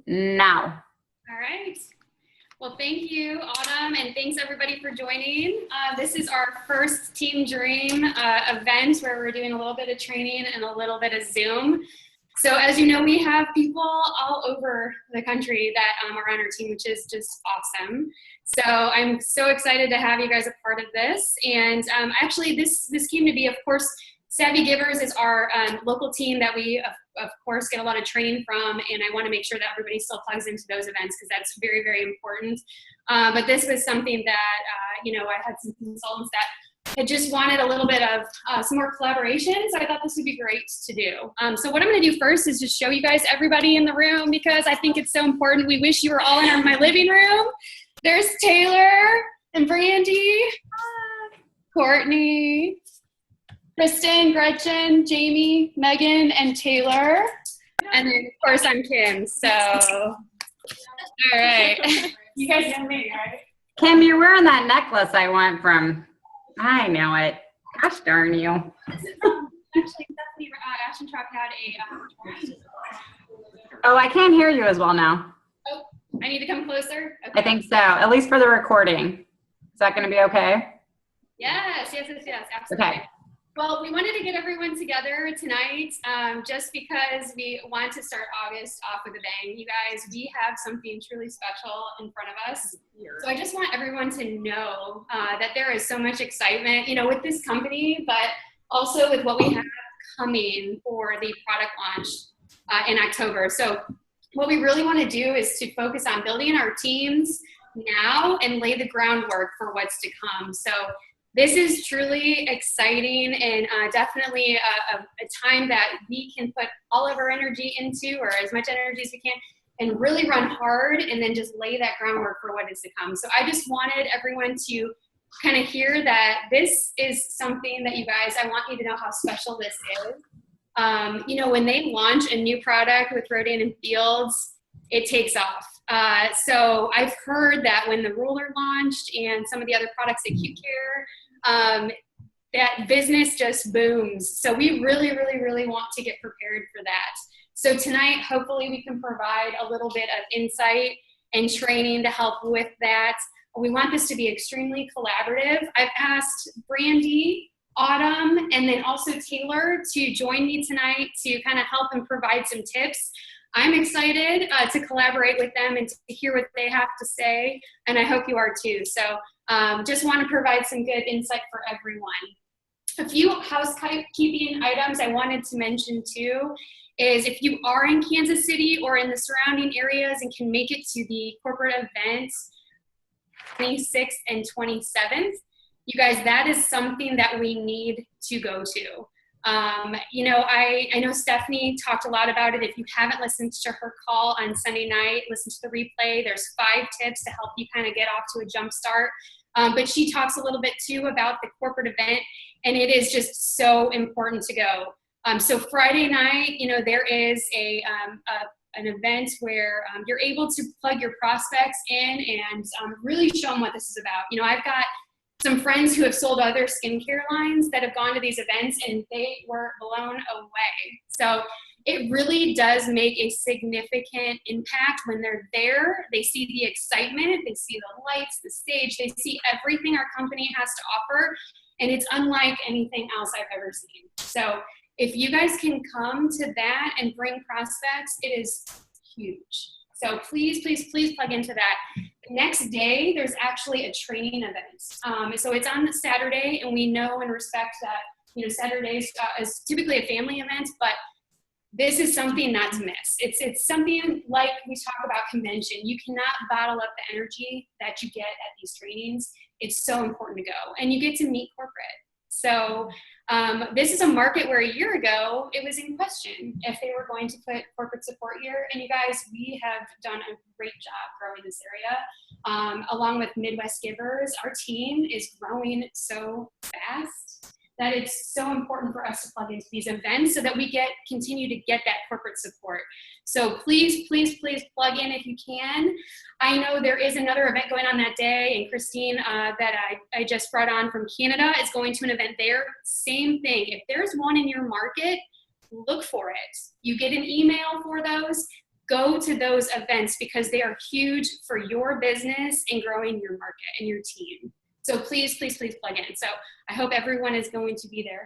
Now. All right. Well, thank you, Autumn, and thanks everybody for joining. This is our first Team Dream event where we're doing a little bit of training and a little bit of Zoom. So as you know, we have people all over the country that are on our team, which is just awesome. So I'm so excited to have you guys a part of this. And actually, this came to be, of course, Savvy Givers is our local team that we, of course, get a lot of training from, and I want to make sure that everybody still plugs into those events because that's very, very important. But this was something that, I had some consultants that had just wanted a little bit of some more collaboration, so I thought this would be great to do. So what I'm going to do first is just show you guys everybody in the room because I think it's so important. We wish you were all in my living room. There's Taylor and Brandy, Courtney, Kristen, Gretchen, Jamie, Megan, and Taylor. And then, of course, I'm Kim. So, all right. You guys know me, right? Kim, you're wearing that necklace I want from. I know it. Gosh darn you. Actually, Stephanie Ashentrop had a. Oh, I can't hear you as well now. Oh, I need to come closer? Okay. I think so, at least for the recording. Is that going to be okay? Yes, absolutely. Okay. Well, we wanted to get everyone together tonight just because we want to start August off with a bang. You guys, we have something truly special in front of us. So I just want everyone to know that there is so much excitement, with this company, but also with what we have coming for the product launch in October. So what we really want to do is to focus on building our teams now and lay the groundwork for what's to come. So this is truly exciting and definitely a time that we can put all of our energy into, or as much energy as we can, and really run hard and then just lay that groundwork for what is to come. So I just wanted everyone to kind of hear that this is something that you guys, I want you to know how special this is. When they launch a new product with Rodan and Fields, it takes off. So I've heard that when the Ruler launched and some of the other products at Q Care, that business just booms. So we really, really, really want to get prepared for that. So tonight, hopefully we can provide a little bit of insight and training to help with that. We want this to be extremely collaborative. I've asked Brandy, Autumn, and then also Taylor to join me tonight to kind of help and provide some tips. I'm excited to collaborate with them and to hear what they have to say, and I hope you are too. So just want to provide some good insight for everyone. A few housekeeping items I wanted to mention too is if you are in Kansas City or in the surrounding areas and can make it to the corporate events 26th and 27th, you guys, that is something that we need to go to. I know Stephanie talked a lot about it. If you haven't listened to her call on Sunday night, listen to the replay. There's 5 tips to help you kind of get off to a jump start. But she talks a little bit too about the corporate event, and it is just so important to go. So Friday night, there is an event where you're able to plug your prospects in and really show them what this is about. I've got some friends who have sold other skincare lines that have gone to these events and they were blown away. So it really does make a significant impact when they're there. They see the excitement, they see the lights, the stage, they see everything our company has to offer, and it's unlike anything else I've ever seen. So if you guys can come to that and bring prospects, it is huge. So please, please, please plug into that. Next day, there's actually a training event. So it's on Saturday, and we know and respect that, Saturdays is typically a family event, but this is something not to miss. It's something like we talk about convention. You cannot bottle up the energy that you get at these trainings. It's so important to go, and you get to meet corporate. So this is a market where a year ago, it was in question if they were going to put corporate support here. And you guys, we have done a great job growing this area. Along with Midwest Givers, our team is growing so fast that it's so important for us to plug into these events so that we continue to get that corporate support. So please, please, please plug in if you can. I know there is another event going on that day, and Christine that I just brought on from Canada is going to an event there. Same thing. If there's one in your market, look for it. You get an email for those. go to those events because they are huge for your business and growing your market and your team. So please, please, please plug in. So I hope everyone is going to be there.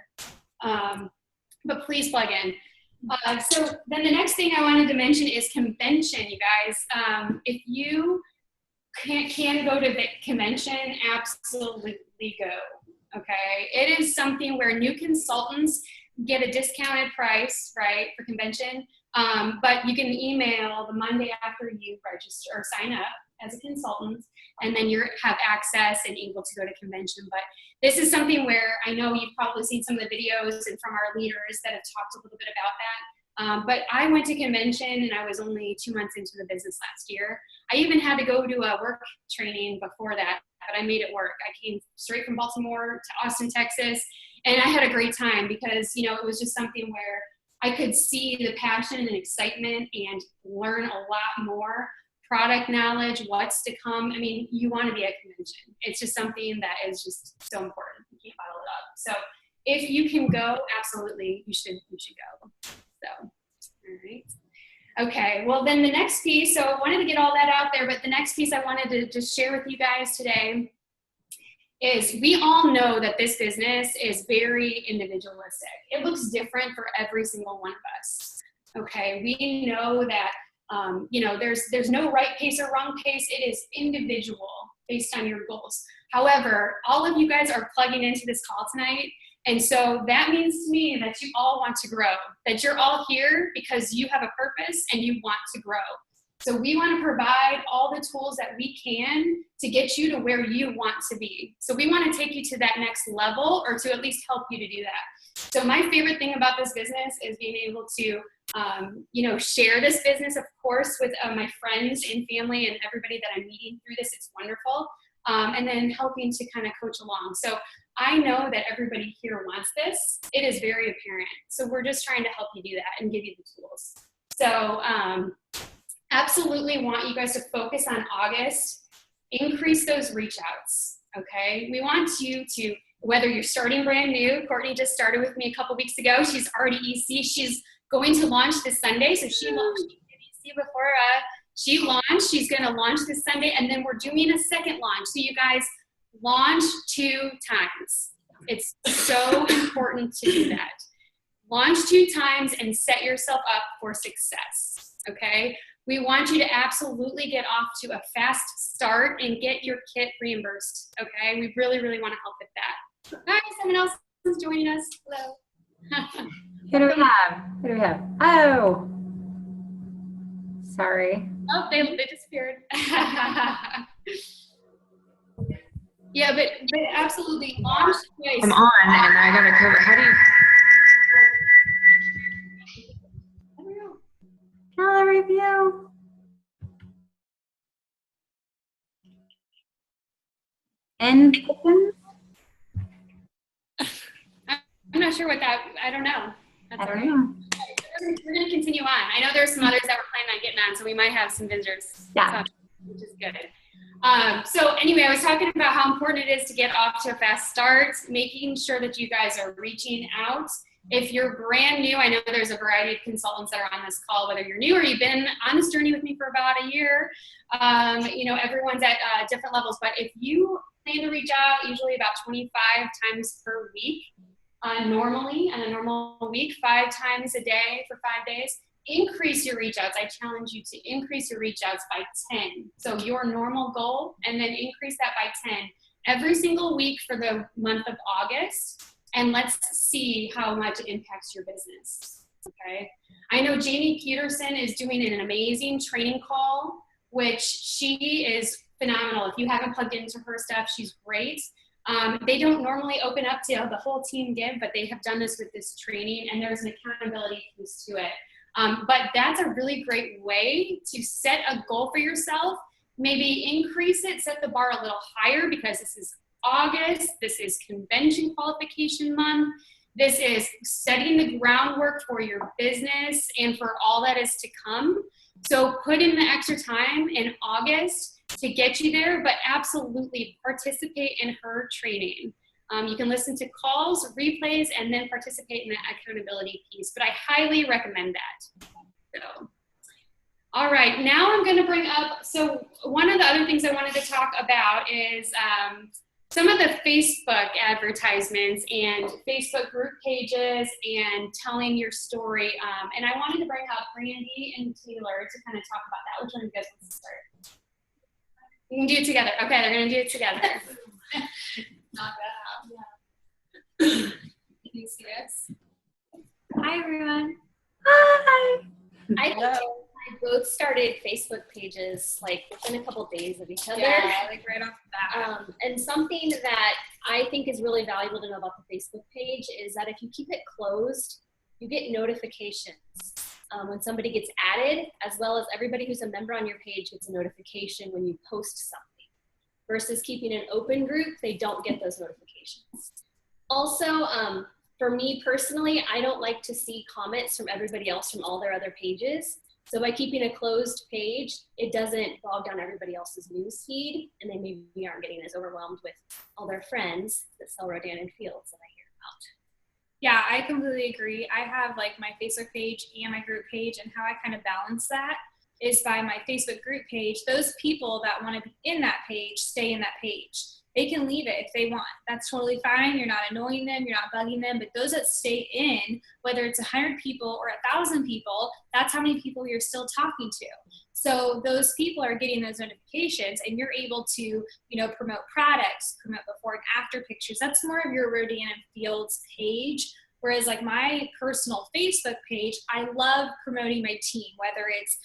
But please plug in. So then the next thing I wanted to mention is convention, you guys. If you can go to the convention, absolutely go, okay? It is something where new consultants get a discounted price, right, for convention, but you can email the Monday after you register or sign up as a consultant, and then you have access and able to go to convention. But this is something where I know you've probably seen some of the videos and from our leaders that have talked a little bit about that. But I went to convention and I was only 2 months into the business last year. I even had to go to a work training before that, but I made it work. I came straight from Baltimore to Austin, Texas, and I had a great time because, you know, it was just something where I could see the passion and excitement and learn a lot more product knowledge, what's to come. I mean, you want to be at convention. It's just something that is just so important. You can't bottle it up. So if you can go, absolutely, you should go. So, all right. Okay, well then the next piece, so I wanted to get all that out there, but the next piece I wanted to just share with you guys today is we all know that this business is very individualistic. It looks different for every single one of us. Okay, we know that you know, there's no right pace or wrong pace. It is individual based on your goals. However, all of you guys are plugging into this call tonight. And so that means to me that you all want to grow, that you're all here because you have a purpose and you want to grow. So we want to provide all the tools that we can to get you to where you want to be. So we want to take you to that next level, or to at least help you to do that. So my favorite thing about this business is being able to you know, share this business, of course, with my friends and family and everybody that I'm meeting through this. It's wonderful. And then helping to kind of coach along. So I know that everybody here wants this. It is very apparent. So we're just trying to help you do that and give you the tools. So absolutely want you guys to focus on August. Increase those reach outs, okay? We want you to, whether you're starting brand new, Courtney just started with me a couple weeks ago. She's already EC. She's going to launch this Sunday. So she launched EC before she launched. She's going to launch this Sunday, and then we're doing a second launch. So you guys launch 2 times. It's so important to do that. Launch 2 times and set yourself up for success, okay? We want you to absolutely get off to a fast start and get your kit reimbursed, okay? We really, really want to help with that. All right, someone else is joining us. Hello. Who do we have? Who do we have? Oh, sorry. Oh, they disappeared. Yeah, but absolutely launch. I'm on, and I gotta cover. How do you? I don't know. Calendar review. And I'm not sure what that. I don't know. That's I all don't right. know. We're going to continue on. I know there's some others that were planning on getting on, so we might have some visitors. Yeah. Which is good. So anyway, I was talking about how important it is to get off to a fast start, making sure that you guys are reaching out. If you're brand new, I know there's a variety of consultants that are on this call, whether you're new or you've been on this journey with me for about a year. You know, everyone's at different levels, but if you plan to reach out, usually about 25 times per week, normally on a normal week, 5 times a day for 5 days, increase your reach outs. I challenge you to increase your reach outs by 10. So your normal goal, and then increase that by 10 every single week for the month of August. And let's see how much it impacts your business, okay? I know Jamie Peterson is doing an amazing training call, which she is phenomenal. If you haven't plugged into her stuff, she's great. They don't normally open up to the whole team give, but they have done this with this training, and there's an accountability piece to it. But that's a really great way to set a goal for yourself, maybe increase it, set the bar a little higher, because this is August, this is convention qualification month, this is setting the groundwork for your business and for all that is to come. So put in the extra time in August to get you there, but absolutely participate in her training. You can listen to calls, replays, and then participate in the accountability piece, but I highly recommend that. So, All right, now I'm going to bring up, so one of the other things I wanted to talk about is some of the Facebook advertisements and Facebook group pages and telling your story. And I wanted to bring up Brandy and Taylor to kind of talk about that. Which one of you guys wants to start? You can do it together. Okay, they're going to do it together. Not bad. Yeah. Can you see us? Hi, everyone. Hi. I think I both started Facebook pages like within a couple days of each other. Yeah, like right off the bat. And something that I think is really valuable to know about the Facebook page is that if you keep it closed, you get notifications when somebody gets added, as well as everybody who's a member on your page gets a notification when you post something. Versus keeping an open group, they don't get those notifications. Also, for me personally, I don't like to see comments from everybody else from all their other pages. So by keeping a closed page, it doesn't bog down everybody else's news feed, and they maybe aren't getting as overwhelmed with all their friends that sell Rodan and Fields that I hear about. Yeah, I completely agree. I have like my Facebook page and my group page, and how I kind of balance that is by my Facebook group page. Those people that want to be in that page stay in that page. They can leave it if they want. That's totally fine. You're not annoying them. You're not bugging them. But those that stay in, whether it's 100 people or 1,000 people, that's how many people you're still talking to. So those people are getting those notifications, and you're able to, promote products, promote before and after pictures. That's more of your Rodan and Fields page. Whereas like my personal Facebook page, I love promoting my team, whether it's,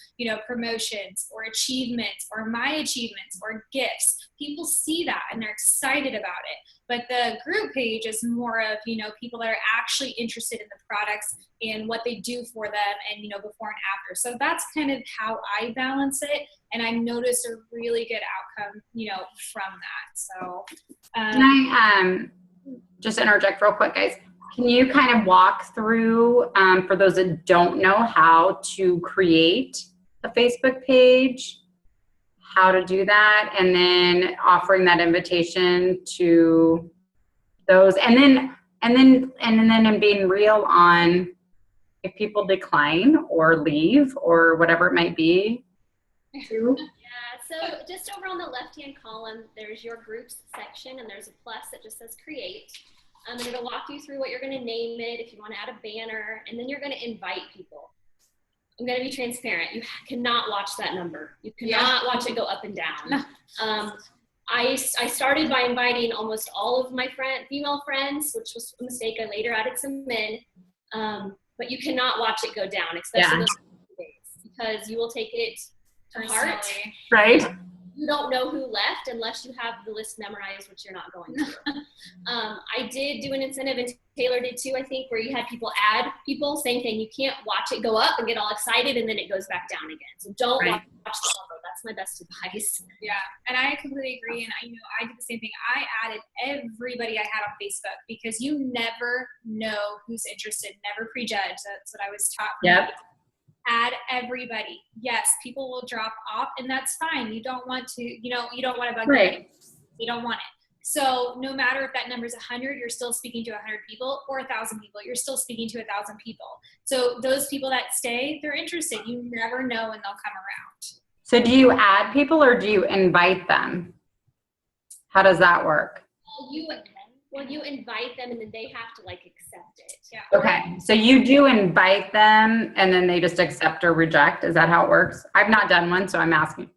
promotions or achievements or my achievements or gifts. People see that and they're excited about it. But the group page is more of, people that are actually interested in the products and what they do for them and, before and after. So that's kind of how I balance it. And I noticed a really good outcome, from that. So Can I just interject real quick, guys? Can you kind of walk through, for those that don't know how to create a Facebook page, how to do that, and then offering that invitation to those, and then being real on if people decline or leave or whatever it might be. Too. Yeah, so just over on the left-hand column, there's your groups section, and there's a plus that just says create. And it'll walk you through what you're going to name it, if you want to add a banner, and then you're going to invite people. I'm going to be transparent. You cannot watch that number. You cannot watch it go up and down. I started by inviting almost all of my female friends, which was a mistake. I later added some men. But you cannot watch it go down, especially those days, because you will take it to heart. Right. You don't know who left unless you have the list memorized, which you're not going to. I did do an incentive, and Taylor did too, I think, where you had people add people. Same thing. You can't watch it go up and get all excited, and then it goes back down again. So don't watch the logo. That's my best advice. yeah, and I completely agree. And I did the same thing. I added everybody I had on Facebook because you never know who's interested. Never prejudge. That's what I was taught. Yep. Add everybody. Yes, people will drop off, and that's fine. You don't want to, you don't want to bug them. You don't want it. So no matter if that number is 100, you're still speaking to 100 people, or 1,000 people, you're still speaking to 1,000 people. So those people that stay, they're interested. You never know when they'll come around. So do you add people or do you invite them? How does that work? Well, you invite them, and then they have to accept it. Yeah. Okay, so you do invite them and then they just accept or reject. Is that how it works? I've not done one, so I'm asking.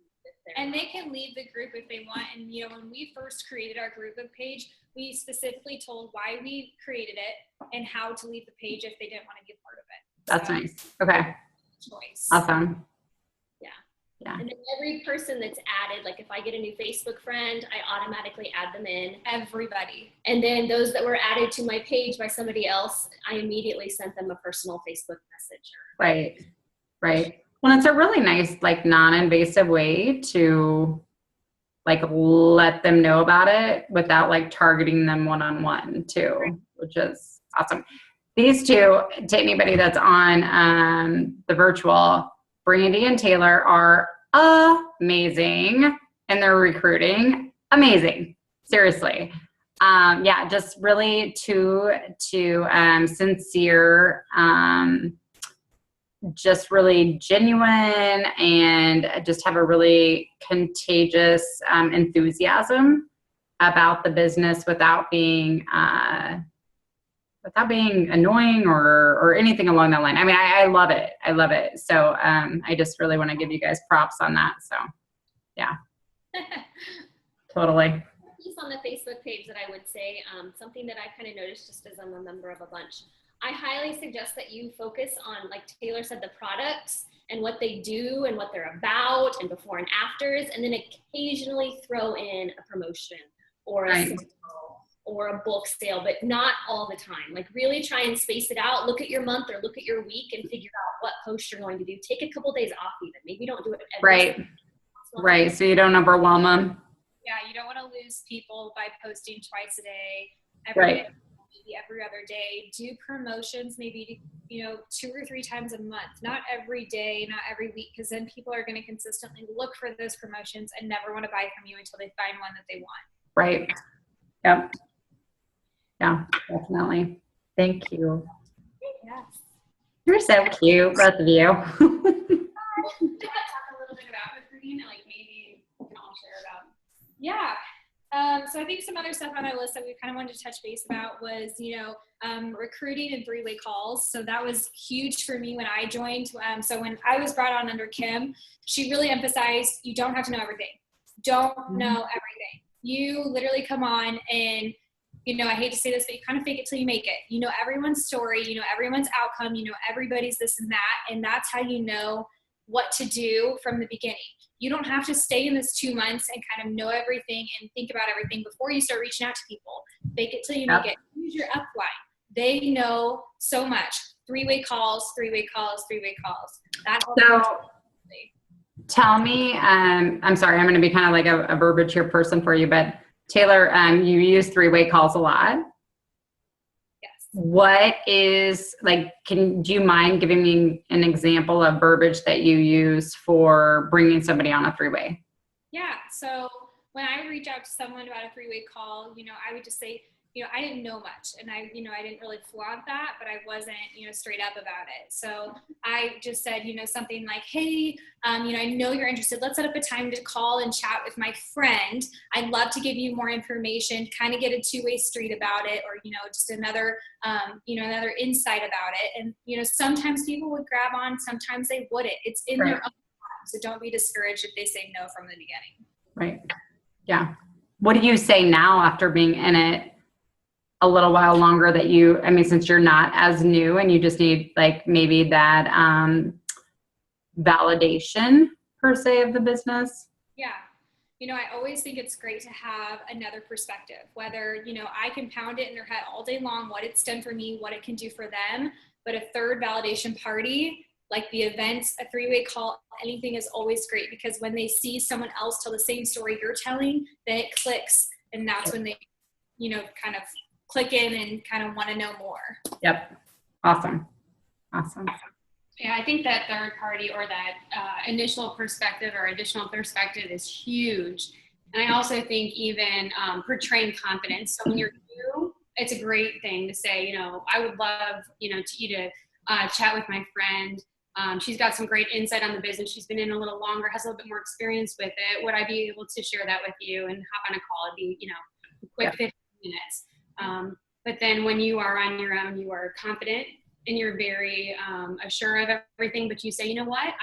And they can leave the group if they want. And, when we first created our group page, we specifically told why we created it and how to leave the page if they didn't want to be a part of it. That's nice. Okay. Choice. Awesome. Yeah. And then every person that's added, if I get a new Facebook friend, I automatically add them in. Everybody. And then those that were added to my page by somebody else, I immediately sent them a personal Facebook message. Right. Well, it's a really nice, non-invasive way to, let them know about it without, targeting them one-on-one, too, which is awesome. These two, to anybody that's on the virtual, Brandy and Taylor are amazing, and they're recruiting. Amazing. Seriously. Just really two sincere just really genuine and just have a really contagious enthusiasm about the business without being annoying or anything along that line. I mean, I love it. I love it. So I just really want to give you guys props on that. So yeah, totally. Piece on the Facebook page that I would say, something that I kind of noticed just as I'm a member of a bunch. I highly suggest that you focus on, like Taylor said, the products and what they do and what they're about and before and afters, and then occasionally throw in a promotion or a sale or a bulk sale, but not all the time. Like really try and space it out. Look at your month or look at your week and figure out what post you're going to do. Take a couple days off even. Maybe don't do it every day. Right. So you don't overwhelm them. Yeah, you don't want to lose people by posting twice a day, every day, maybe every other day. Do promotions maybe, 2 or 3 times a month, not every day, not every week, because then people are going to consistently look for those promotions and never want to buy from you until they find one that they want. Right. Yep. Yeah, definitely. Thank you. Yes. You're so cute, both of you. Talk a little bit about recruiting, and like maybe we can all share about. Yeah. So I think some other stuff on our list that we kind of wanted to touch base about was, recruiting and 3-way calls. So that was huge for me when I joined. So when I was brought on under Kim, she really emphasized you don't have to know everything. Don't know everything. You literally come on and, I hate to say this, but you kind of fake it till you make it. You know everyone's story, you know everyone's outcome, you know everybody's this and that, and that's how you know what to do from the beginning. You don't have to stay in this 2 months and kind of know everything and think about everything before you start reaching out to people. Fake it till you make it. Use your upline. They know so much. 3-way calls, 3-way calls, 3-way calls. So tell me, I'm sorry, I'm going to be kind of like a verbiage here person for you, but Taylor, you use 3-way calls a lot. What is do you mind giving me an example of verbiage that you use for bringing somebody on a 3-way? Yeah. So when I reach out to someone about a 3-way call, I would just say, I didn't know much, and I didn't really flaunt that, but I wasn't, straight up about it. So I just said, something like, hey, I know you're interested. Let's set up a time to call and chat with my friend. I'd love to give you more information, kind of get a 2-way street about it, or, just another, another insight about it. And, sometimes people would grab on, sometimes they wouldn't. It's in their own time. So don't be discouraged if they say no from the beginning. Right. Yeah. What do you say now after being in it a little while longer since you're not as new and you just need maybe that validation per se of the business? Yeah. I always think it's great to have another perspective, whether, I can pound it in their head all day long, what it's done for me, what it can do for them. But a third validation party, like the events, a 3-way call, anything is always great, because when they see someone else tell the same story you're telling, then it clicks. And that's when they, kind of click in and kind of want to know more. Yep. Awesome. Yeah, I think that third party or that initial perspective or additional perspective is huge. And I also think even portraying confidence. So when you're new, it's a great thing to say, I would love, to chat with my friend. She's got some great insight on the business. She's been in a little longer, has a little bit more experience with it. Would I be able to share that with you and hop on a call? It'd be, a quick 15 minutes. But then when you are on your own, you are confident and you're very assured of everything. But you say, you know what,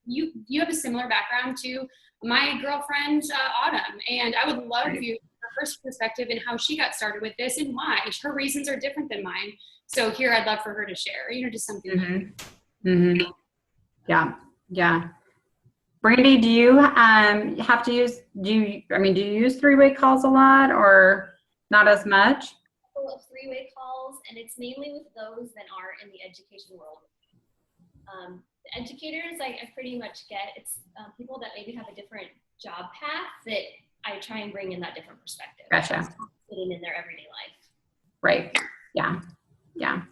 you have a similar background to my girlfriend Autumn, and I would love you her first perspective and how she got started with this and why her reasons are different than mine. So here, I'd love for her to share. Just something. Mm-hmm. Mm-hmm. Yeah. Brandy, do you have to use? Do you use 3-way calls a lot or not as much? Of 3-way calls, and it's mainly with those that are in the education world. The educators, I pretty much get. It's people that maybe have a different job path that I try and bring in that different perspective. Gotcha. Sitting in their everyday life. Right. Yeah. But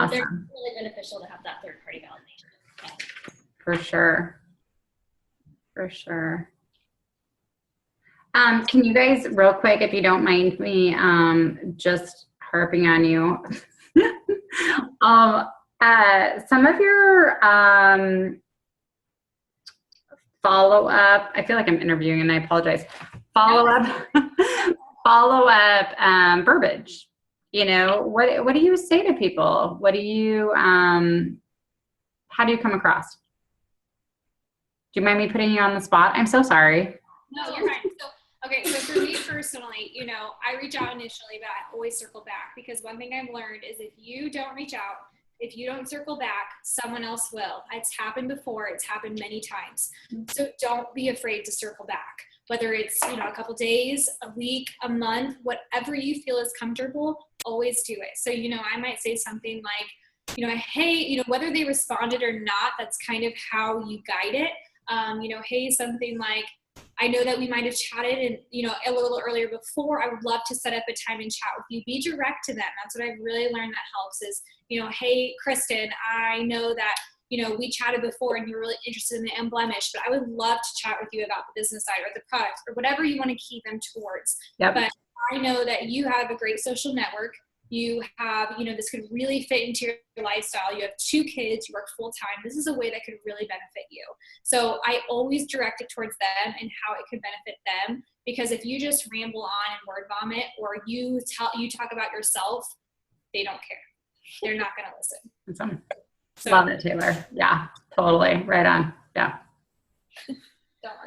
Awesome. they're really beneficial to have that third party validation. Yeah. For sure. Can you guys, real quick, if you don't mind me just harping on you, Some of your follow-up, I feel like I'm interviewing and I apologize. Follow-up, follow-up verbiage. You know, what do you say to people? What do you, how do you come across? Do you mind me putting you on the spot? I'm so sorry. No, you're fine. So, okay, so for me personally, you know, I reach out initially, but I always circle back, because one thing I've learned is if you don't reach out, if you don't circle back, someone else will. It's happened before. It's happened many times. So don't be afraid to circle back, whether it's, you know, a couple days, a week, a month, whatever you feel is comfortable, always do it. So, you know, I might say something like, you know, hey, you know, whether they responded or not, that's kind of how you guide it. You know, hey, something like, I know that we might have chatted and, you know, a little earlier before. I would love to set up a time and chat with you. Be direct to them. That's what I've really learned that helps is, you know, hey, Kristen, I know that, you know, we chatted before and you're really interested in the Emblemish, but I would love to chat with you about the business side or the product or whatever you want to key them towards. Yep. But I know that you have a great social network. You have, you know, this could really fit into your lifestyle. You have 2 kids, you work full time. This is a way that could really benefit you. So I always direct it towards them and how it could benefit them. Because if you just ramble on and word vomit, or you talk about yourself, they don't care. They're not going to listen. Awesome. So, Love it, Taylor. Yeah, totally. Right on. Yeah.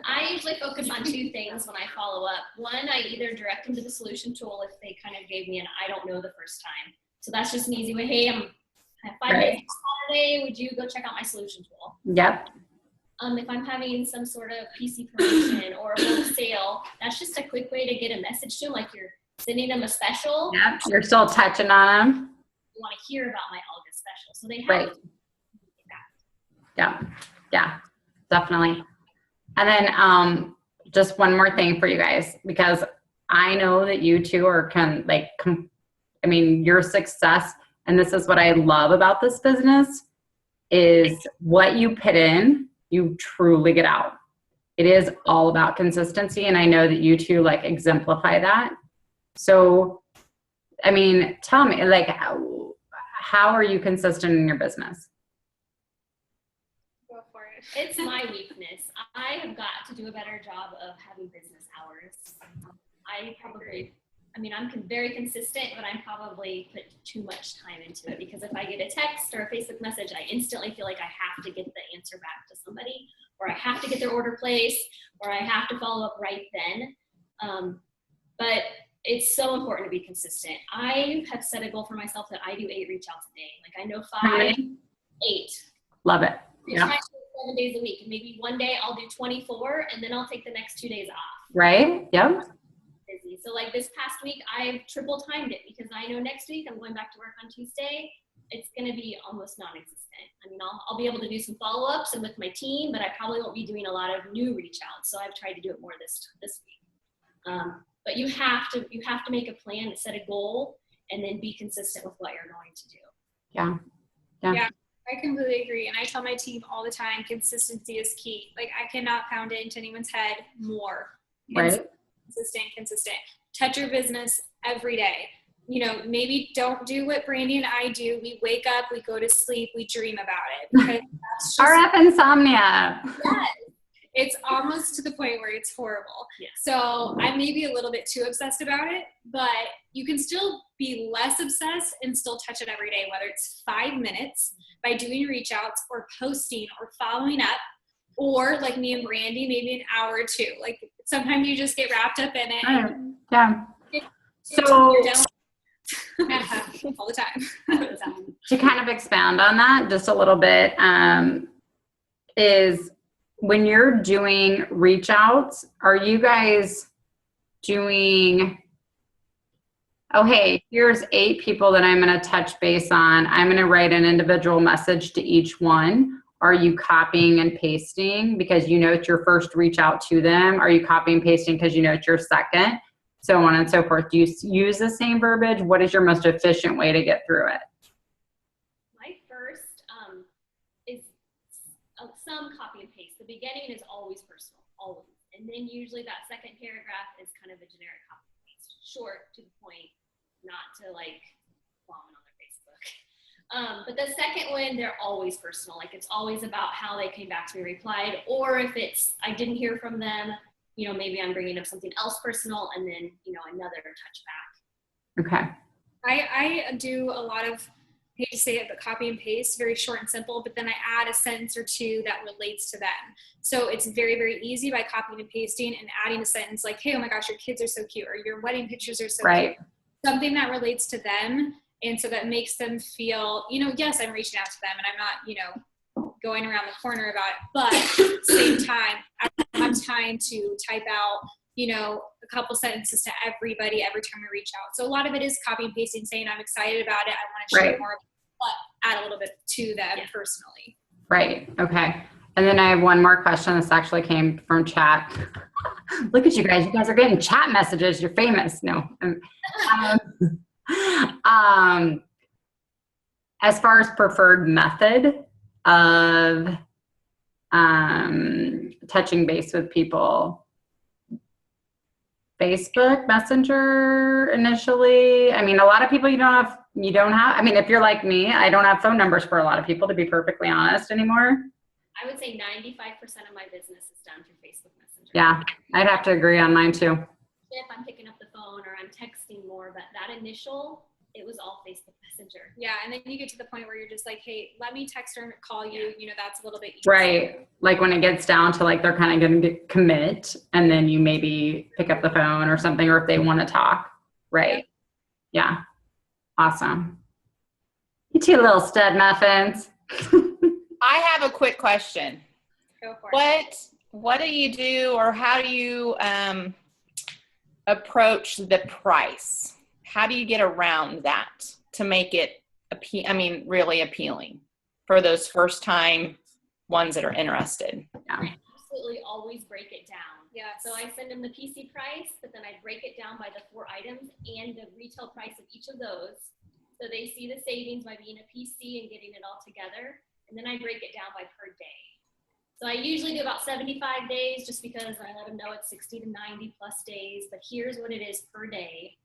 I usually focus on 2 things when I follow up. One, I either direct them to the solution tool if they kind of gave me an I don't know the first time. So that's just an easy way. Hey, I have 5 minutes on Saturday. Would you go check out my solution tool? Yep. If I'm having some sort of PC promotion or a whole sale, that's just a quick way to get a message to them, like you're sending them a special. Yep. You're still touching on them. You want to hear about my August special. So they have Right. Yeah. Yeah, definitely. And then just one more thing for you guys, because I know that you two are I mean, your success, and this is what I love about this business, is what you put in, you truly get out. It is all about consistency. And I know that you two like exemplify that. So, I mean, tell me, like, how are you consistent in your business? go for it. It's my weakness. I have got to do a better job of having business hours. I'm very consistent, but I'm probably put too much time into it, because if I get a text or a Facebook message, I instantly feel like I have to get the answer back to somebody, or I have to get their order placed, or I have to follow up right then. But it's so important to be consistent. I have set a goal for myself that I do 8 reach outs a day. Like I know 5, 8. Love it. It's Yeah. my 7 days a week. And maybe one day I'll do 24 and then I'll take the next 2 days off. Right? Yep. Busy. So like this past week, I've triple timed it, because I know next week I'm going back to work on Tuesday. It's going to be almost non-existent. I mean, I'll be able to do some follow-ups and with my team, but I probably won't be doing a lot of new reach outs. So I've tried to do it more this week. But you have to make a plan, set a goal, and then be consistent with what you're going to do. Yeah. Yeah, I completely agree. And I tell my team all the time, consistency is key. Like I cannot pound it into anyone's head more. Right. Consistent. Touch your business every day. You know, maybe don't do what Brandy and I do. We wake up, we go to sleep, we dream about it. Because that's just, RF insomnia. yes, it's almost to the point where it's horrible. Yeah. So I may be a little bit too obsessed about it, but you can still be less obsessed and still touch it every day, whether it's 5 minutes by doing reach outs or posting or following up, or like me and Brandy, maybe an hour or 2. Like sometimes you just get wrapped up in it. And Yeah. so So you're done all the time. to kind of expand on that just a little bit, is when you're doing reach outs, are you guys doing, oh, hey, here's 8 people that I'm going to touch base on. I'm going to write an individual message to each one. Are you copying and pasting because you know it's your first reach out to them? Are you copying and pasting because you know it's your second? So on and so forth. Do you use the same verbiage? What is your most efficient way to get through it? My first is some copy and paste. The beginning is always personal, always. And then usually that second paragraph is kind of a generic copy and paste, short to the point, not to like vomit on their Facebook. But the second one, they're always personal. Like it's always about how they came back to me, replied, or if it's, I didn't hear from them, you know, maybe I'm bringing up something else personal and then, you know, another touch back. Okay. I do a lot of, I hate to say it, but copy and paste, very short and simple, but then I add a sentence or two that relates to them. So it's very, very easy by copying and pasting and adding a sentence like, hey, oh my gosh, your kids are so cute, or your wedding pictures are so Right. cute. Something that relates to them. And so that makes them feel, you know, yes, I'm reaching out to them and I'm not, you know, going around the corner about it, but at the same time, I don't have time to type out, you know, a couple sentences to everybody every time we reach out. So a lot of it is copy and pasting, saying I'm excited about it, I want to share Right. more, but add a little bit to them personally. Right. Okay. And then I have one more question. This actually came from chat. Look at you guys. You guys are getting chat messages. You're famous. No. As far as preferred method of touching base with people, Facebook Messenger initially. I mean, a lot of people you don't have, I mean, if you're like me, I don't have phone numbers for a lot of people, to be perfectly honest, anymore. I would say 95% of my business is done through Facebook Messenger. Yeah, I'd have to agree on mine too. If I'm picking up the phone or I'm texting more, but that initial, it was all Facebook Messenger. Yeah, and then you get to the point where you're just like, hey, let me text or call you. You know, that's a little bit easier. Right. Like when it gets down to like they're kind of going to commit, and then you maybe pick up the phone or something, or if they want to talk. Right. Yeah. Awesome. You two little stud muffins. I have a quick question. Go for it. What do you do, or how do you approach the price? How do you get around that to make it really appealing for those first time ones that are interested? I absolutely always break it down. Yeah. So I send them the PC price, but then I break it down by the 4 items and the retail price of each of those. So they see the savings by being a PC and getting it all together. And then I break it down by per day. So I usually do about 75 days just because I let them know it's 60 to 90 plus days, but here's what it is per day.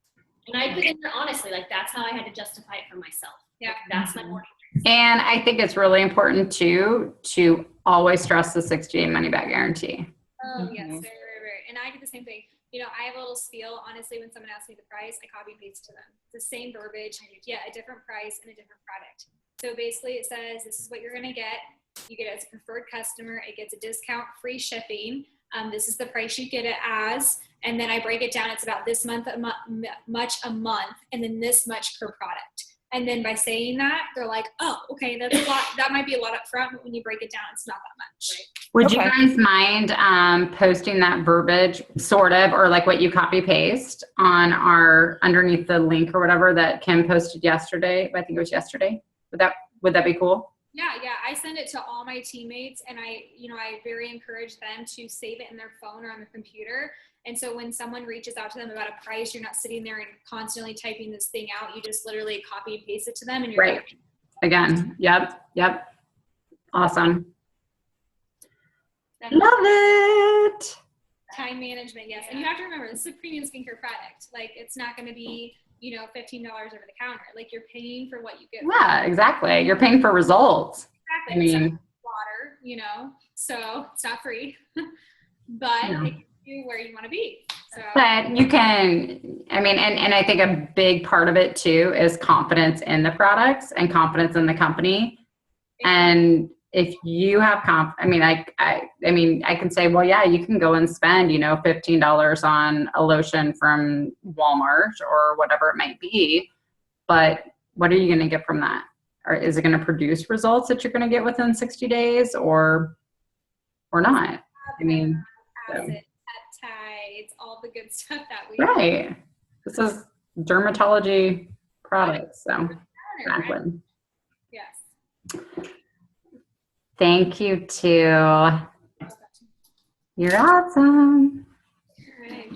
And I put in there honestly, like that's how I had to justify it for myself. Yeah. Like, that's my morning. And I think it's really important too to always stress the 60-day money back guarantee. Oh, yes, very, very, very. And I do the same thing. You know, I have a little spiel. Honestly, when someone asks me the price, I copy and paste to them. It's the same verbiage, yet a different price and a different product. So basically it says, this is what you're going to get. You get it as a preferred customer. It gets a discount, free shipping. This is the price you get it as. And then I break it down. It's about this much a month, and then this much per product. And then by saying that, they're like, oh, okay, that's a lot. That might be a lot up front, but when you break it down, it's not that much. Right? Would you Okay. guys mind posting that verbiage sort of, or like what you copy paste on our underneath the link or whatever that Kim posted yesterday? I think it was yesterday. Would that be cool? Yeah. I send it to all my teammates, and I very encourage them to save it in their phone or on their computer. And so when someone reaches out to them about a price, you're not sitting there and constantly typing this thing out. You just literally copy and paste it to them, and you're Right. Again. Yep. Awesome. Love it. Time management, yes. And you have to remember, this is a premium skincare product. Like, it's not going to be, $15 over the counter. Like, you're paying for what you get. Yeah, exactly. You're paying for results. Exactly. I It's mean, like water, so it's not free, but No. it gets you where you want to be. So but you can, and I think a big part of it too is confidence in the products and confidence in the company. And if you have I can say, well, yeah, you can go and spend, $15 on a lotion from Walmart or whatever it might be. But what are you going to get from that? Or is it going to produce results that you're going to get within 60 days or not? acid, peptides, all the good stuff that we Right. This is dermatology products. So right? exactly. Yes. Thank you too. You're awesome. All right.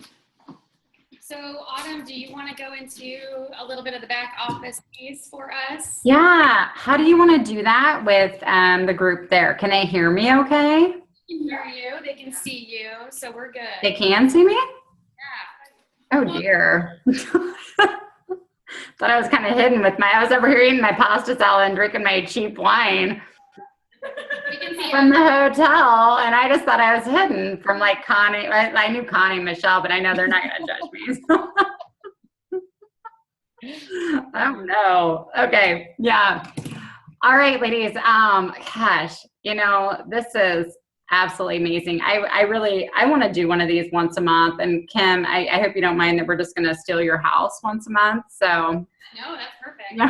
So Autumn, do you want to go into a little bit of the back office piece for us? Yeah. How do you want to do that with the group there? Can they hear me okay? They can hear you, they can see you, so we're good. They can see me? Yeah. Oh dear. Thought I was kind of hidden with I was over here eating my pasta salad and drinking my cheap wine We can see from the hotel, and I just thought I was hidden from like Connie. I knew Connie and Michelle, but I know they're not going to judge me. Oh no. Okay. Yeah. All right, ladies. Gosh, this is absolutely amazing. I want to do one of these once a month. And Kim, I hope you don't mind that we're just going to steal your house once a month. So No, that's perfect.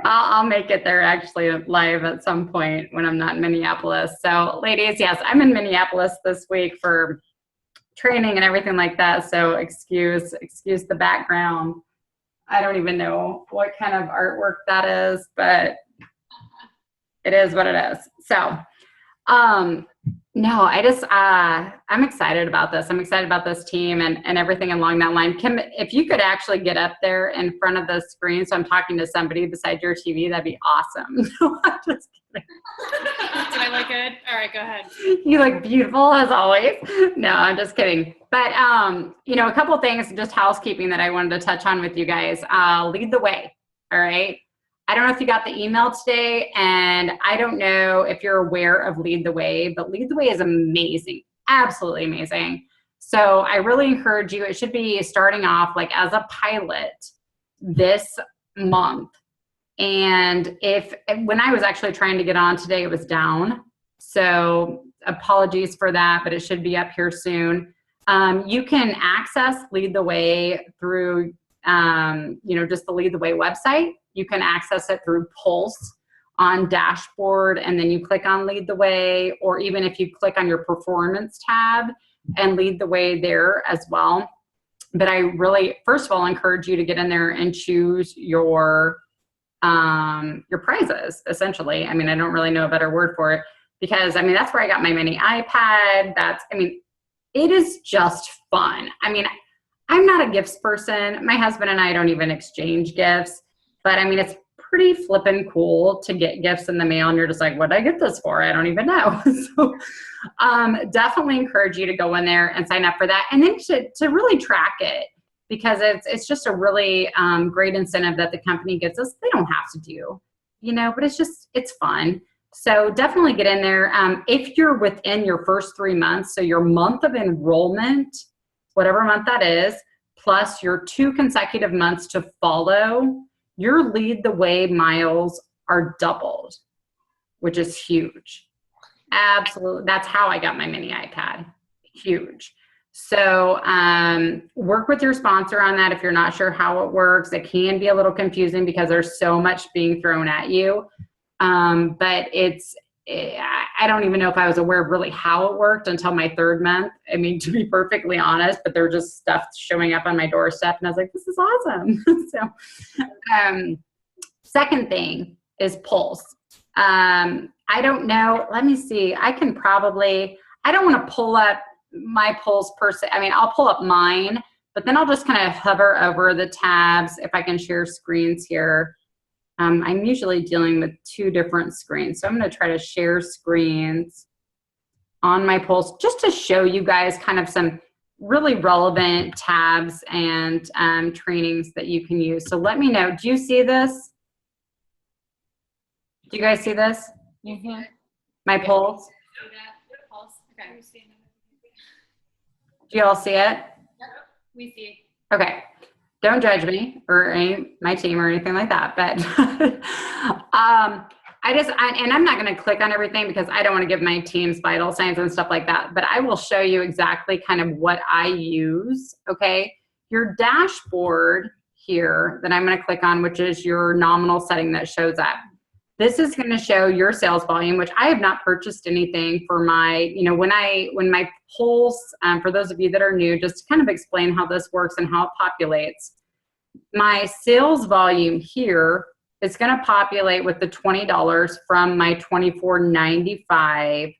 I'll make it there actually live at some point when I'm not in Minneapolis. So ladies, yes, I'm in Minneapolis this week for training and everything like that. So excuse the background. I don't even know what kind of artwork that is, but it is what it is. So, no, I'm excited about this. I'm excited about this team and everything along that line. Kim, if you could actually get up there in front of the screen, so I'm talking to somebody beside your TV, that'd be awesome. I'm just kidding. Do I look good? All right, go ahead. You look beautiful as always. No, I'm just kidding. But, a couple of things, just housekeeping that I wanted to touch on with you guys. Lead the way. All right. I don't know if you got the email today, and I don't know if you're aware of Lead the Way, but Lead the Way is amazing. Absolutely amazing. So I really encourage you. It should be starting off like as a pilot this month. And when I was actually trying to get on today, it was down. So apologies for that, but it should be up here soon. You can access Lead the Way through, just the Lead the Way website. You can access it through Pulse on dashboard, and then you click on Lead the Way, or even if you click on your performance tab and Lead the Way there as well. But I really, first of all, encourage you to get in there and choose your prizes, essentially. I mean, I don't really know a better word for it because, that's where I got my mini iPad. It is just fun. I'm not a gifts person. My husband and I don't even exchange gifts, but it's pretty flippin' cool to get gifts in the mail and you're just like, what did I get this for? I don't even know. So definitely encourage you to go in there and sign up for that. And then to really track it, because it's just a really great incentive that the company gives us. They don't have to do, but it's fun. So definitely get in there. If you're within your first 3 months, so your month of enrollment, whatever month that is, plus your 2 consecutive months to follow, your Lead the Way miles are doubled, which is huge. Absolutely. That's how I got my mini iPad. Huge. So work with your sponsor on that if you're not sure how it works. It can be a little confusing because there's so much being thrown at you. But I don't even know if I was aware of really how it worked until my 3rd month. To be perfectly honest, but they're just stuff showing up on my doorstep. And I was like, this is awesome. So, second thing is Pulse. I don't know. Let me see. I don't want to pull up my Pulse per se. I'll pull up mine, but then I'll just kind of hover over the tabs if I can share screens here. I'm usually dealing with 2 different screens. So I'm going to try to share screens on my Pulse just to show you guys kind of some really relevant tabs and trainings that you can use. So let me know. Do you see this? Do you guys see this? Mm-hmm. My Pulse? Okay. Do you all see it? We see. Okay. Don't judge me or my team or anything like that. But I'm not going to click on everything because I don't want to give my team's vital signs and stuff like that. But I will show you exactly kind of what I use. Okay. Your dashboard here that I'm going to click on, which is your nominal setting that shows up. This is going to show your sales volume, which I have not purchased anything for my, when my Pulse, for those of you that are new, just to kind of explain how this works and how it populates. My sales volume here is going to populate with the $20 from my $24.95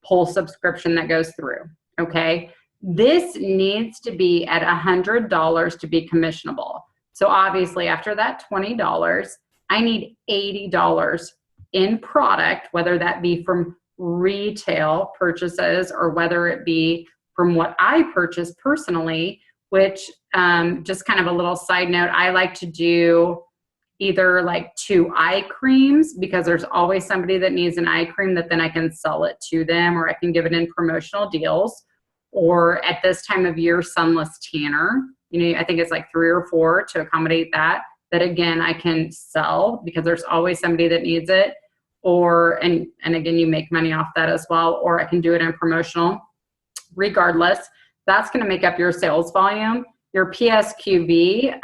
Pulse subscription that goes through. Okay. This needs to be at $100 to be commissionable. So obviously after that $20, I need $80 in product, whether that be from retail purchases or whether it be from what I purchase personally, which just kind of a little side note, I like to do either like 2 eye creams, because there's always somebody that needs an eye cream that then I can sell it to them, or I can give it in promotional deals. Or at this time of year, sunless tanner. I think it's like 3 or 4 to accommodate that again, I can sell because there's always somebody that needs it. Or, and again, you make money off that as well, or I can do it in promotional. Regardless, that's going to make up your sales volume. Your PSQV,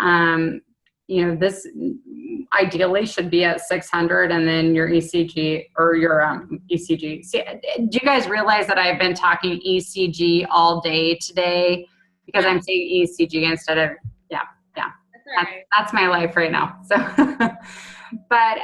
this ideally should be at 600, and then your ECG or your ECG. See, do you guys realize that I've been talking ECG all day today because I'm saying ECG instead of, that's my life right now. So, but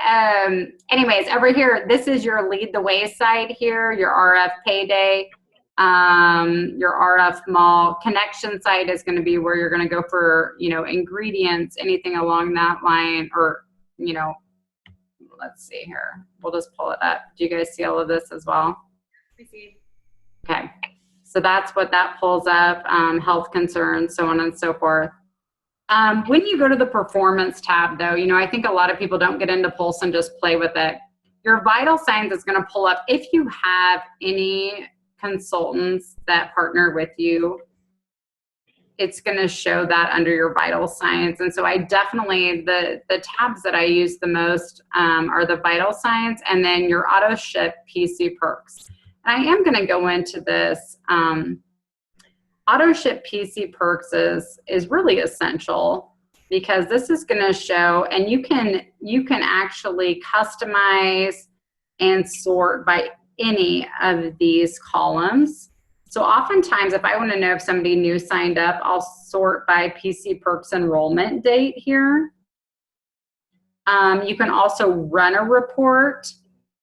anyways, over here, this is your lead the way site here, your RF payday. Your RF mall connection site is going to be where you're going to go for, ingredients, anything along that line, or, let's see here. We'll just pull it up. Do you guys see all of this as well? We see. Okay. So that's what that pulls up, health concerns, so on and so forth. When you go to the performance tab though, I think a lot of people don't get into Pulse and just play with it. Your vital signs is going to pull up if you have any consultants that partner with you. It's going to show that under your vital signs. And so I definitely, the tabs that I use the most are the vital signs, and then your auto ship PC perks. And I am going to go into this. Auto ship PC perks is really essential, because this is going to show, and you can actually customize and sort by any of these columns. So oftentimes, if I want to know if somebody new signed up, I'll sort by PC perks enrollment date here. You can also run a report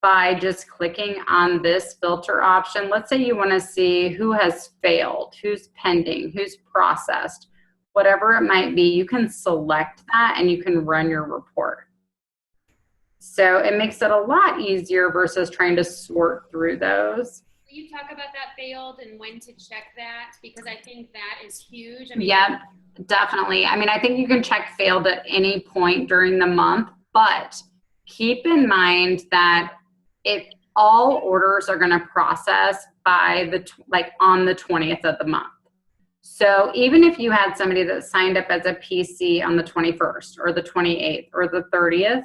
by just clicking on this filter option. Let's say you want to see who has failed, who's pending, who's processed, whatever it might be, you can select that and you can run your report. So it makes it a lot easier versus trying to sort through those. Will you talk about that failed and when to check that? Because I think that is huge. Yeah, definitely. I think you can check failed at any point during the month, but keep in mind that if all orders are going to process by on the 20th of the month. So even if you had somebody that signed up as a PC on the 21st or the 28th or the 30th,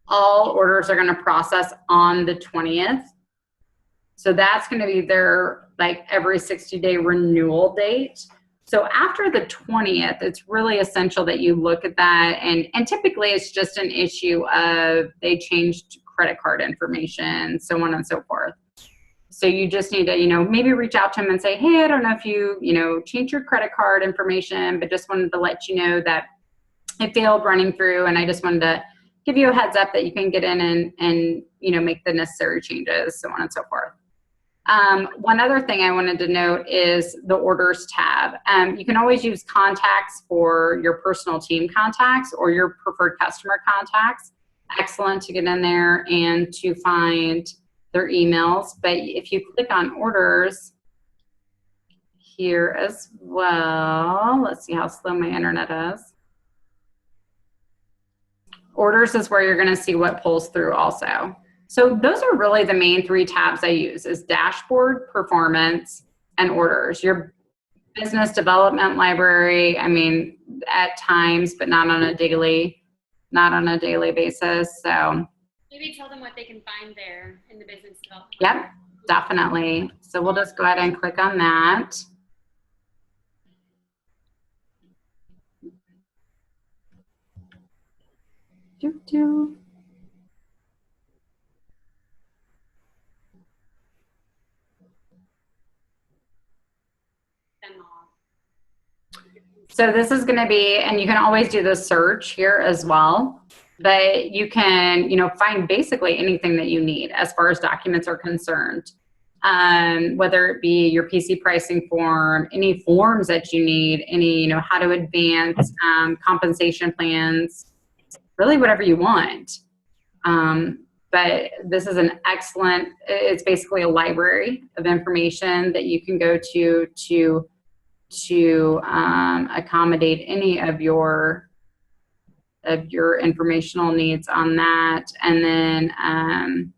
all orders are going to process on the 20th. So that's going to be their every 60-day renewal date. So after the 20th, it's really essential that you look at that. And typically it's just an issue of they changed credit card information, so on and so forth. So you just need to, maybe reach out to them and say, hey, I don't know if you, changed your credit card information, but just wanted to let you know that it failed running through. And I just wanted to give you a heads up that you can get in and make the necessary changes, so on and so forth. One other thing I wanted to note is the orders tab. You can always use contacts for your personal team contacts or your preferred customer contacts. Excellent to get in there and to find their emails. But if you click on orders here as well, let's see how slow my internet is. Orders is where you're going to see what pulls through also. So those are really the main 3 tabs I use is dashboard, performance, and orders. Your business development library, at times, but not on a daily basis. So maybe tell them what they can find there in the business development. Yep, definitely. So we'll just go ahead and click on that. Doo-doo. So this is going to be, and you can always do the search here as well, but you can, find basically anything that you need as far as documents are concerned. Whether it be your PC pricing form, any forms that you need, any, how to advance, compensation plans, really whatever you want. But this is an excellent, it's basically a library of information that you can go to to accommodate any of your informational needs on that. And then I don't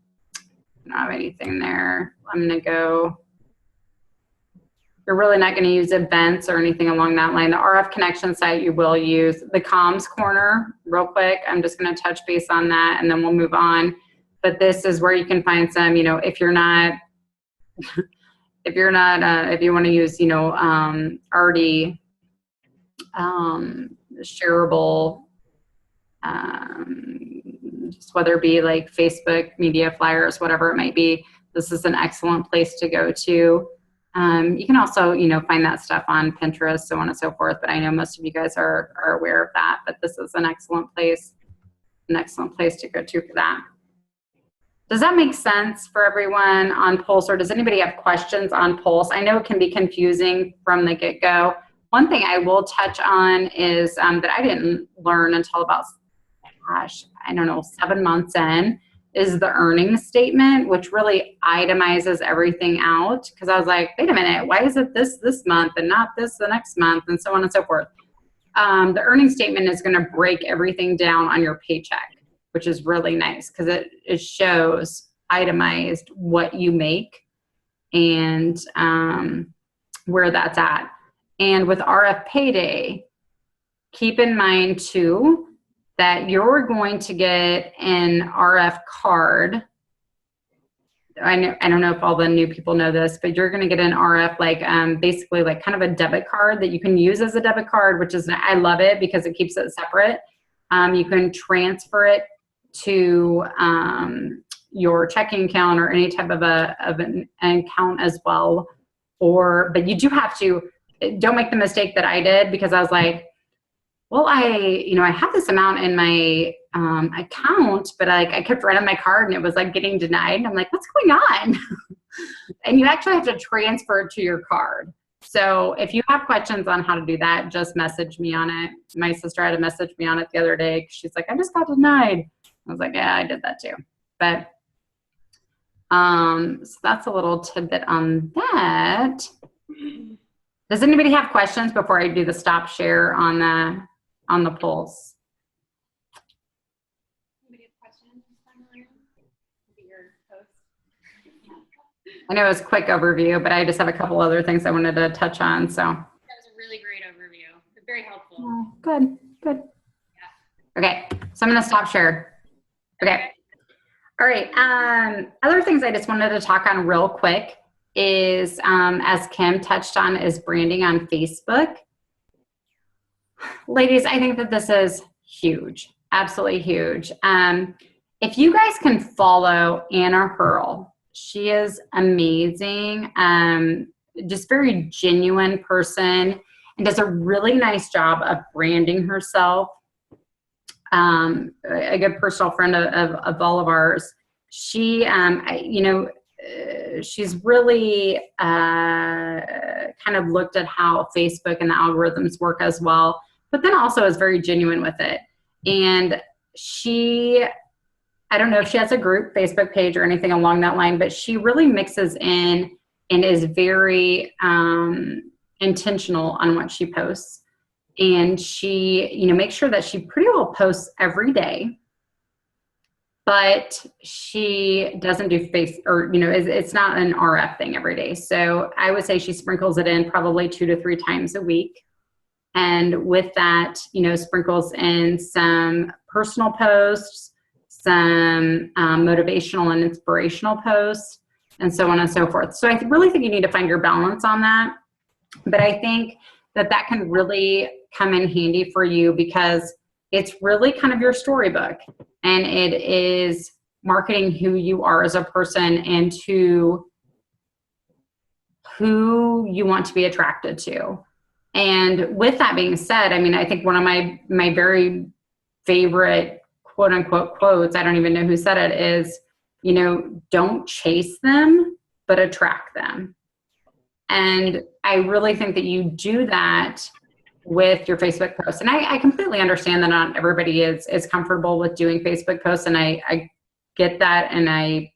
have anything there. I'm going to go. You're really not going to use events or anything along that line. The RF connection site you will use. The comms corner, real quick, I'm just going to touch base on that and then we'll move on. But this is where you can find some, if you want to use, already shareable, just whether it be like Facebook, media flyers, whatever it might be, this is an excellent place to go to. You can also, find that stuff on Pinterest, so on and so forth, but I know most of you guys are aware of that, but this is an excellent place to go to for that. Does that make sense for everyone on Pulse, or does anybody have questions on Pulse? I know it can be confusing from the get-go. One thing I will touch on is that I didn't learn until about, 7 months in, is the earnings statement, which really itemizes everything out. Because I was like, wait a minute, why is it this month and not this the next month, and so on and so forth. The earnings statement is going to break everything down on your paycheck, which is really nice because it shows itemized what you make and where that's at. And with RF Payday, keep in mind too that you're going to get an RF card. I don't know if all the new people know this, but you're going to get an RF, basically like kind of a debit card that you can use as a debit card, which is, I love it because it keeps it separate. You can transfer it to your checking account or any type of an account as well. But you do have to, don't make the mistake that I did, because I was like, well, I have this amount in my account, but I kept running my card and it was like getting denied. And I'm like, what's going on? And you actually have to transfer it to your card. So if you have questions on how to do that, just message me on it. My sister had to message me on it the other day. She's like, I just got denied. I was like, yeah, I did that too. But so that's a little tidbit on that. Does anybody have questions before I do the stop share on the Pulse? Anybody have questions? Your post. I know it was a quick overview, but I just have a couple other things I wanted to touch on. So That was a really great overview. Very helpful. oh, good. Okay, so I'm gonna stop share. Okay. All right. Other things I just wanted to talk on real quick is, as Kim touched on, is branding on Facebook. Ladies, I think that this is huge, absolutely huge. If you guys can follow Anna Hurl, she is amazing, just very genuine person, and does a really nice job of branding herself. A good personal friend of all of ours. She, she's really kind of looked at how Facebook and the algorithms work as well, but then also is very genuine with it. And she, I don't know if she has a group Facebook page or anything along that line, but she really mixes in and is very intentional on what she posts. And she, makes sure that she pretty well posts every day, but she doesn't do it's not an RF thing every day. So I would say she sprinkles it in probably 2 to 3 times a week. And with that, sprinkles in some personal posts, some motivational and inspirational posts, and so on and so forth. So I really think you need to find your balance on that. But I think that can really come in handy for you because it's really kind of your storybook, and it is marketing who you are as a person and who you want to be attracted to. And with that being said, I think one of my very favorite quote unquote quotes, I don't even know who said it, is, don't chase them, but attract them. And I really think that you do that with your Facebook posts. And I completely understand that not everybody is comfortable with doing Facebook posts. And I get that, and I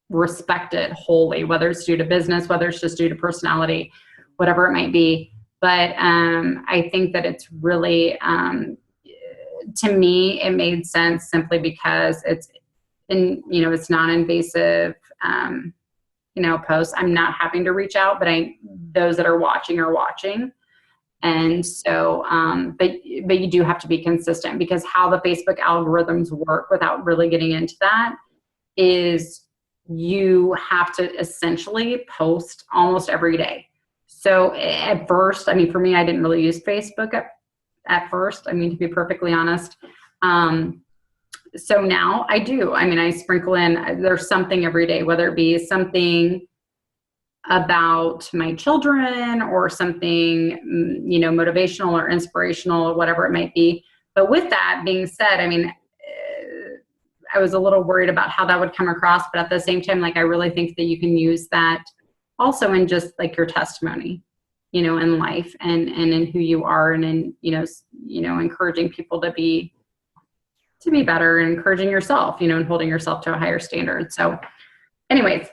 respect it wholly, whether it's due to business, whether it's just due to personality, whatever it might be. But I think that it's really, to me, it made sense simply because it's it's non-invasive, posts. I'm not having to reach out, but those that are watching. And so, but you do have to be consistent, because how the Facebook algorithms work, without really getting into that, is you have to essentially post almost every day. So at first, for me, I didn't really use Facebook at first, to be perfectly honest. So now I do. I sprinkle in, there's something every day, whether it be something about my children or something, motivational or inspirational or whatever it might be. But with that being said, I was a little worried about how that would come across, but at the same time, I really think that you can use that also in just your testimony, in life and in who you are, and in, encouraging people to be better, and encouraging yourself, and holding yourself to a higher standard. So anyways,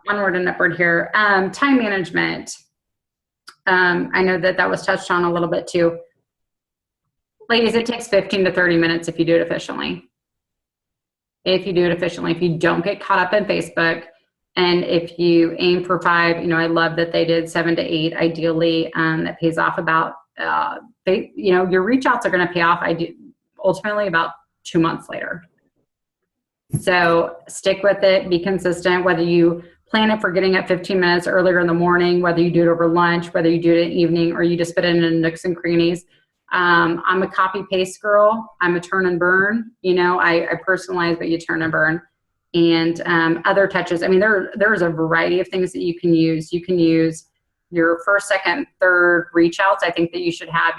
onward and upward here. Time management. I know that was touched on a little bit too. Ladies, it takes 15 to 30 minutes if you do it efficiently. If you don't get caught up in Facebook, and if you aim for 5, I love that they did 7 to 8, ideally, that pays off about, your reach outs are going to pay off ultimately about 2 months later. So stick with it, be consistent, whether you plan it for getting up 15 minutes earlier in the morning, whether you do it over lunch, whether you do it in the evening, or you just fit it in nooks and crannies. I'm a copy paste girl. I'm a turn and burn. I personalize, but you turn and burn. And other touches. There's a variety of things that you can use. You can use your first, second, third reach outs. I think that you should have,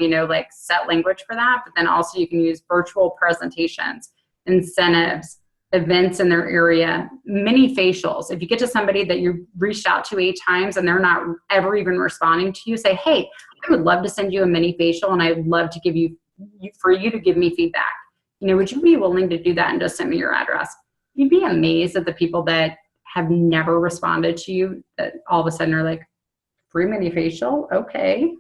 set language for that. But then also you can use virtual presentations, incentives, events in their area, mini facials. If you get to somebody that you reached out to 8 times and they're not ever even responding to you, say, hey, I would love to send you a mini facial, and I'd love to for you to give me feedback. Would you be willing to do that and just send me your address? You'd be amazed at the people that have never responded to you, that all of a sudden are like, free mini facial? Okay.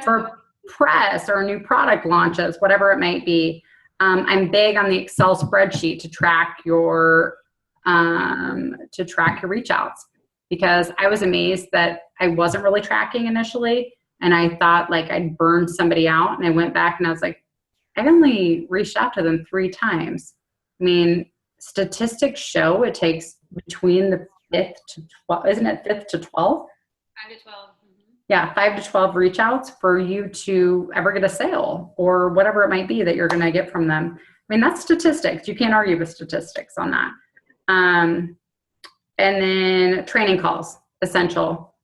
For press or new product launches, whatever it might be. I'm big on the Excel spreadsheet to track your reach outs, because I was amazed that I wasn't really tracking initially. And I thought I'd burned somebody out, and I went back and I was like, I only reached out to them 3 times. Statistics show it takes between the 5th to 12, isn't it 5th to 12? 5 to 12. Yeah, 5 to 12 reach outs for you to ever get a sale or whatever it might be that you're going to get from them. That's statistics. You can't argue with statistics on that. And then training calls, essential.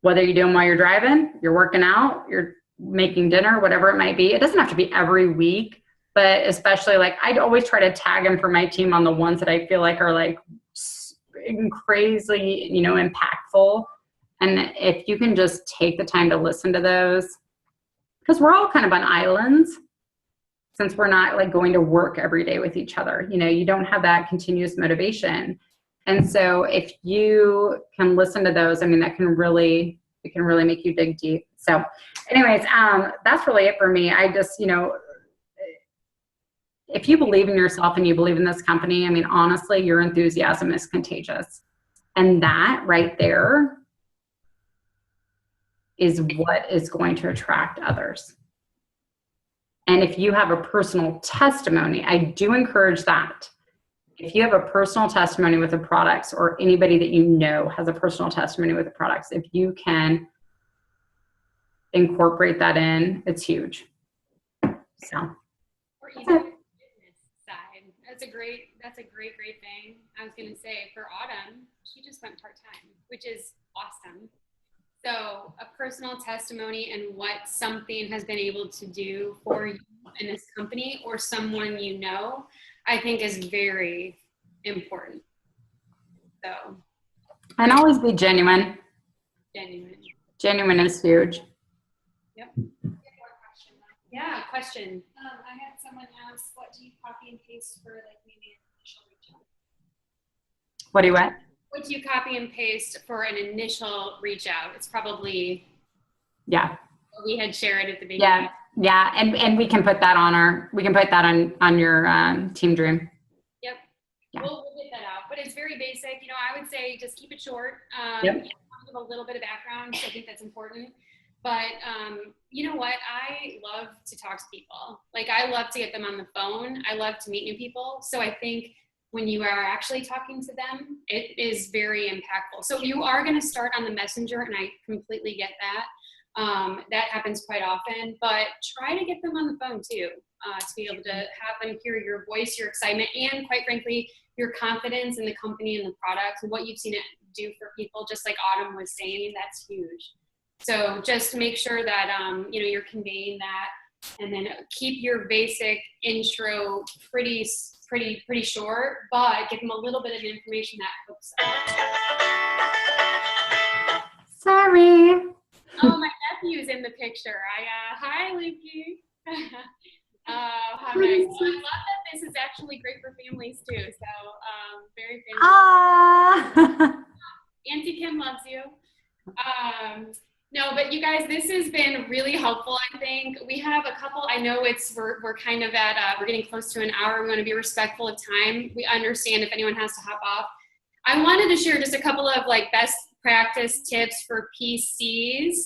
Whether you do them while you're driving, you're working out, you're making dinner, whatever it might be. It doesn't have to be every week, but especially I'd always try to tag them for my team on the ones that I feel are crazy, impactful. And if you can just take the time to listen to those, because we're all kind of on islands, since we're not going to work every day with each other. You don't have that continuous motivation. And so if you can listen to those, that can really make you dig deep. So anyways, that's really it for me. I just, if you believe in yourself and you believe in this company, honestly, your enthusiasm is contagious. And that right there is what is going to attract others. And if you have a personal testimony, I do encourage that. If you have a personal testimony with the products, or anybody that has a personal testimony with the products, if you can incorporate that in, it's huge. So. Or even the business side. That's a great thing. I was going to say, for Autumn, she just went part-time, which is awesome. So a personal testimony and what something has been able to do for you in this company or someone I think is very important. So. And always be genuine. Genuine is huge. Yep. Yeah, question. I had someone ask, what do you copy and paste for maybe an initial reach out? What do you what? what you copy and paste for an initial reach out. It's probably Yeah. what we had shared at the beginning. Yeah. Yeah. And we can put that on your Team Dream. Yep. Yeah. We'll get that out, but it's very basic. You know, I would say just keep it short. Yep. Give a little bit of background, so I think that's important. But you know what? I love to talk to people. Like, I love to get them on the phone. I love to meet new people. So I think when you are actually talking to them, it is very impactful. So you are going to start on the messenger, and I completely get that. That happens quite often, but try to get them on the phone too, to be able to have them hear your voice, your excitement, and quite frankly, your confidence in the company and the product and what you've seen it do for people. Just like Autumn was saying, that's huge. So just make sure that, you know, you're conveying that, and then keep your basic intro pretty short, but give them a little bit of information that hooks them. Sorry. Oh, my nephew's in the picture. Hi, Luki. How nice. So I love that this is actually great for families too. So very famous. Ah. Auntie Kim loves you. No, but you guys, this has been really helpful. I think we have a couple. I know we're kind of at we're getting close to an hour. We want to be respectful of time. We understand if anyone has to hop off. I wanted to share just a couple of like best practice tips for PCs.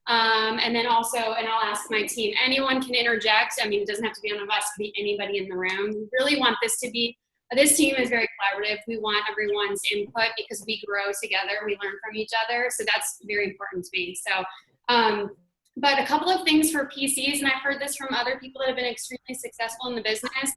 And then also, and I'll ask my team, anyone can interject. I mean, it doesn't have to be one of us, it could be anybody in the room. We really want this to be, this team is very collaborative. We want everyone's input because we grow together. We learn from each other. So that's very important to me. So, but a couple of things for PCs, and I've heard this from other people that have been extremely successful in the business.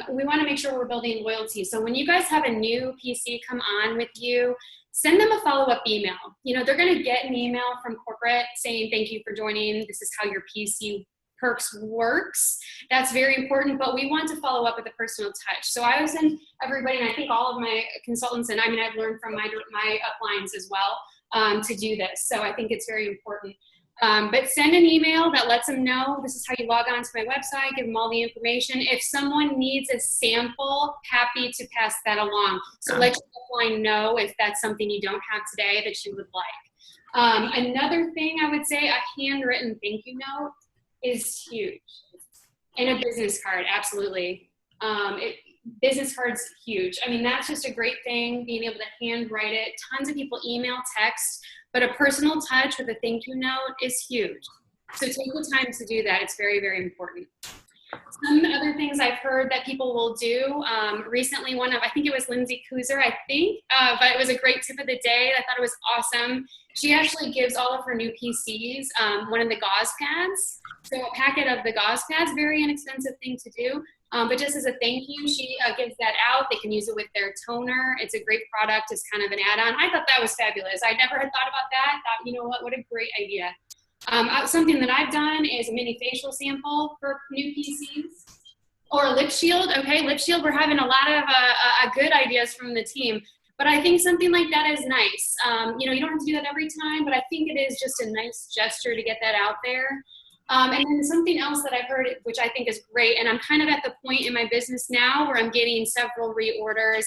We want to make sure we're building loyalty. So when you guys have a new PC come on with you, send them a follow-up email. You know, they're going to get an email from corporate saying, thank you for joining. This is how your PC perks works. That's very important, but we want to follow up with a personal touch. So I would send everybody, and I think all of my consultants, and I mean, I've learned from my uplines as well, to do this. So I think it's very important. But send an email that lets them know this is how you log on to my website, give them all the information. If someone needs a sample, happy to pass that along. So let your upline know if that's something you don't have today that you would like. Another thing I would say, a handwritten thank you note is huge. And a business card, absolutely. Business cards, huge. I mean, that's just a great thing, being able to handwrite it. Tons of people email, text, but a personal touch with a thank you note is huge. So take the time to do that. It's very, very important. Some other things I've heard that people will do, recently I think it was Lindsay Kuzer, but it was a great tip of the day. I thought it was awesome. She actually gives all of her new PCs one of the gauze pads. So a packet of the gauze pads, very inexpensive thing to do. But just as a thank you, she gives that out. They can use it with their toner. It's a great product. It's kind of an add-on. I thought that was fabulous. I never had thought about that. Thought, you know what a great idea. Something that I've done is a mini facial sample for new PCs. Or a lip shield. Okay, lip shield, we're having a lot of good ideas from the team. But I think something like that is nice. You know, you don't have to do that every time, but I think it is just a nice gesture to get that out there. And then something else that I've heard, which I think is great, and I'm kind of at the point in my business now where I'm getting several reorders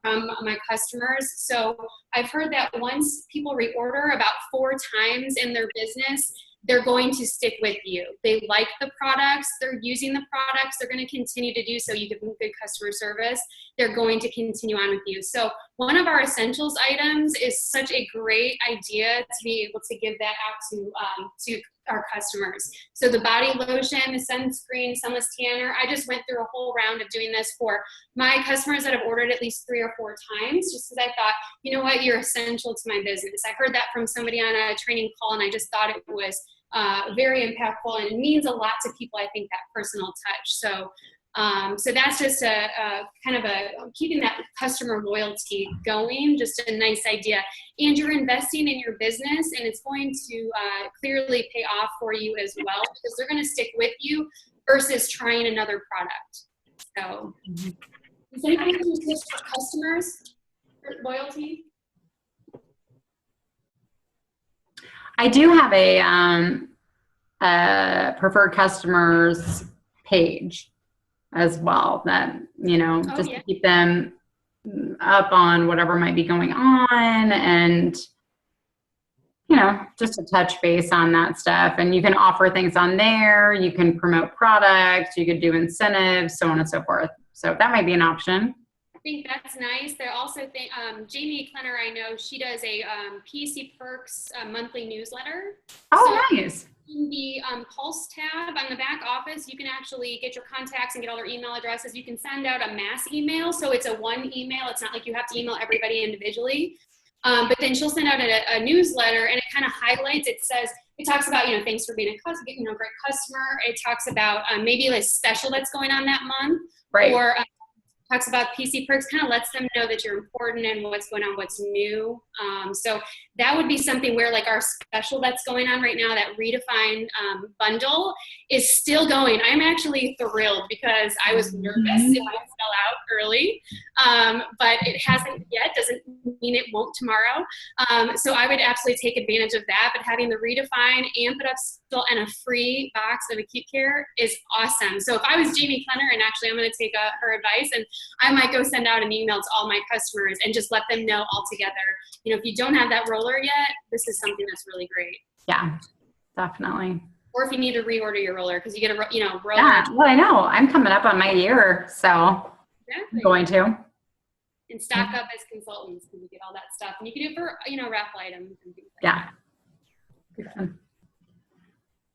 from my customers. So I've heard that once people reorder about 4 times in their business, they're going to stick with you. They like the products, they're using the products, they're going to continue to do so. You give them good customer service, they're going to continue on with you. So one of our essentials items is such a great idea to be able to give that out to our customers. So the body lotion, the sunscreen, sunless tanner, I just went through a whole round of doing this for my customers that have ordered at least 3 or 4 times, just because I thought, you know what, you're essential to my business. I heard that from somebody on a training call, and I just thought it was very impactful, and it means a lot to people, I think, that personal touch. So so that's just a kind of keeping that customer loyalty going, just a nice idea. And you're investing in your business, and it's going to clearly pay off for you as well, because they're going to stick with you versus trying another product. So does anybody have any tips for customers for loyalty? I do have a preferred customers page as well that, you know, just to keep them up on whatever might be going on, and just to touch base on that stuff. And you can offer things on there. You can promote products. You could do incentives, so on and so forth. So that might be an option. I think that's nice. They also think Jamie Klenner, I know she does a PC Perks monthly newsletter. Oh, nice. In the Pulse tab on the back office, you can actually get your contacts and get all their email addresses. You can send out a mass email, so it's a one email. It's not like you have to email everybody individually. But then she'll send out a newsletter, and it kind of highlights. It says, it talks about, thanks for being a great customer. It talks about maybe a special that's going on that month, Right. Or talks about PC Perks, kind of lets them know that you're important and what's going on, what's new. So that would be something where like our special that's going on right now, that Redefine bundle is still going. I'm actually thrilled because I was nervous it might sell out early, but it hasn't yet. Doesn't mean it won't tomorrow. So I would absolutely take advantage of that, but having the Redefine and Put Up Still and a free box of acute care is awesome. So if I was Jamie Klenner, and actually I'm going to take her advice, and I might go send out an email to all my customers and just let them know all together, if you don't have that roller yet, this is something that's really great. Yeah, definitely. Or if you need to reorder your roller, because you get a roller. Yeah, well, I know. I'm coming up on my year, so Exactly. I'm going to. And stock up as consultants, because you get all that stuff. And you can do it for, raffle items and things like Yeah. that.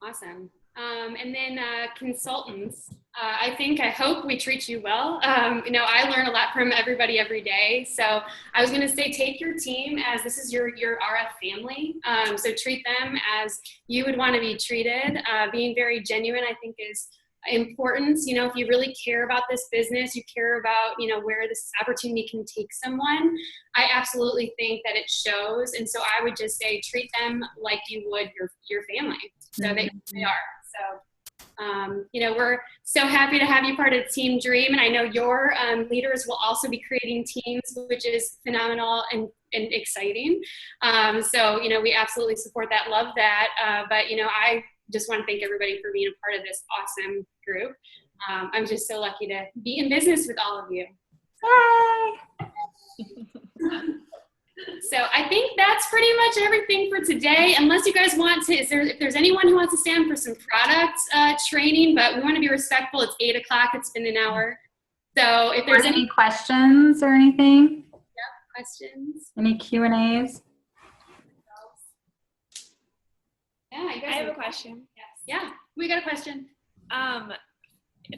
Awesome. And then consultants, I hope we treat you well. I learn a lot from everybody every day. So I was going to say, take your team as this is your RF family. So treat them as you would want to be treated. Being very genuine, I think, is important. If you really care about this business, you care about, where this opportunity can take someone, I absolutely think that it shows. And so I would just say, treat them like you would your family. So they are. So, we're so happy to have you part of Team Dream. And I know your leaders will also be creating teams, which is phenomenal and exciting. So, we absolutely support that, love that. But, I just want to thank everybody for being a part of this awesome group. I'm just so lucky to be in business with all of you. So I think that's pretty much everything for today. Unless you guys want to, if there's anyone who wants to stand for some product training, but we want to be respectful. It's 8 o'clock. It's been an hour. So if there's any questions or anything, questions, any Q&As? Yeah, you guys I have a question. Yes. Yeah, we got a question.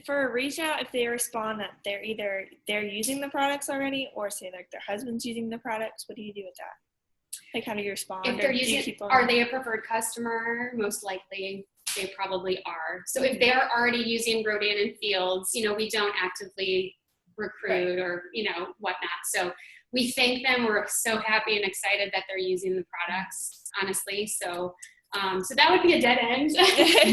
For a reach out, if they respond that they're using the products already, or say like their husband's using the products, what do you do with that? Like, how do you respond? If they're using, are they a preferred customer? Most likely they probably are. So if they're already using Rodan and Fields, we don't actively recruit or, whatnot. So we thank them. We're so happy and excited that they're using the products, honestly. So that would be a dead end.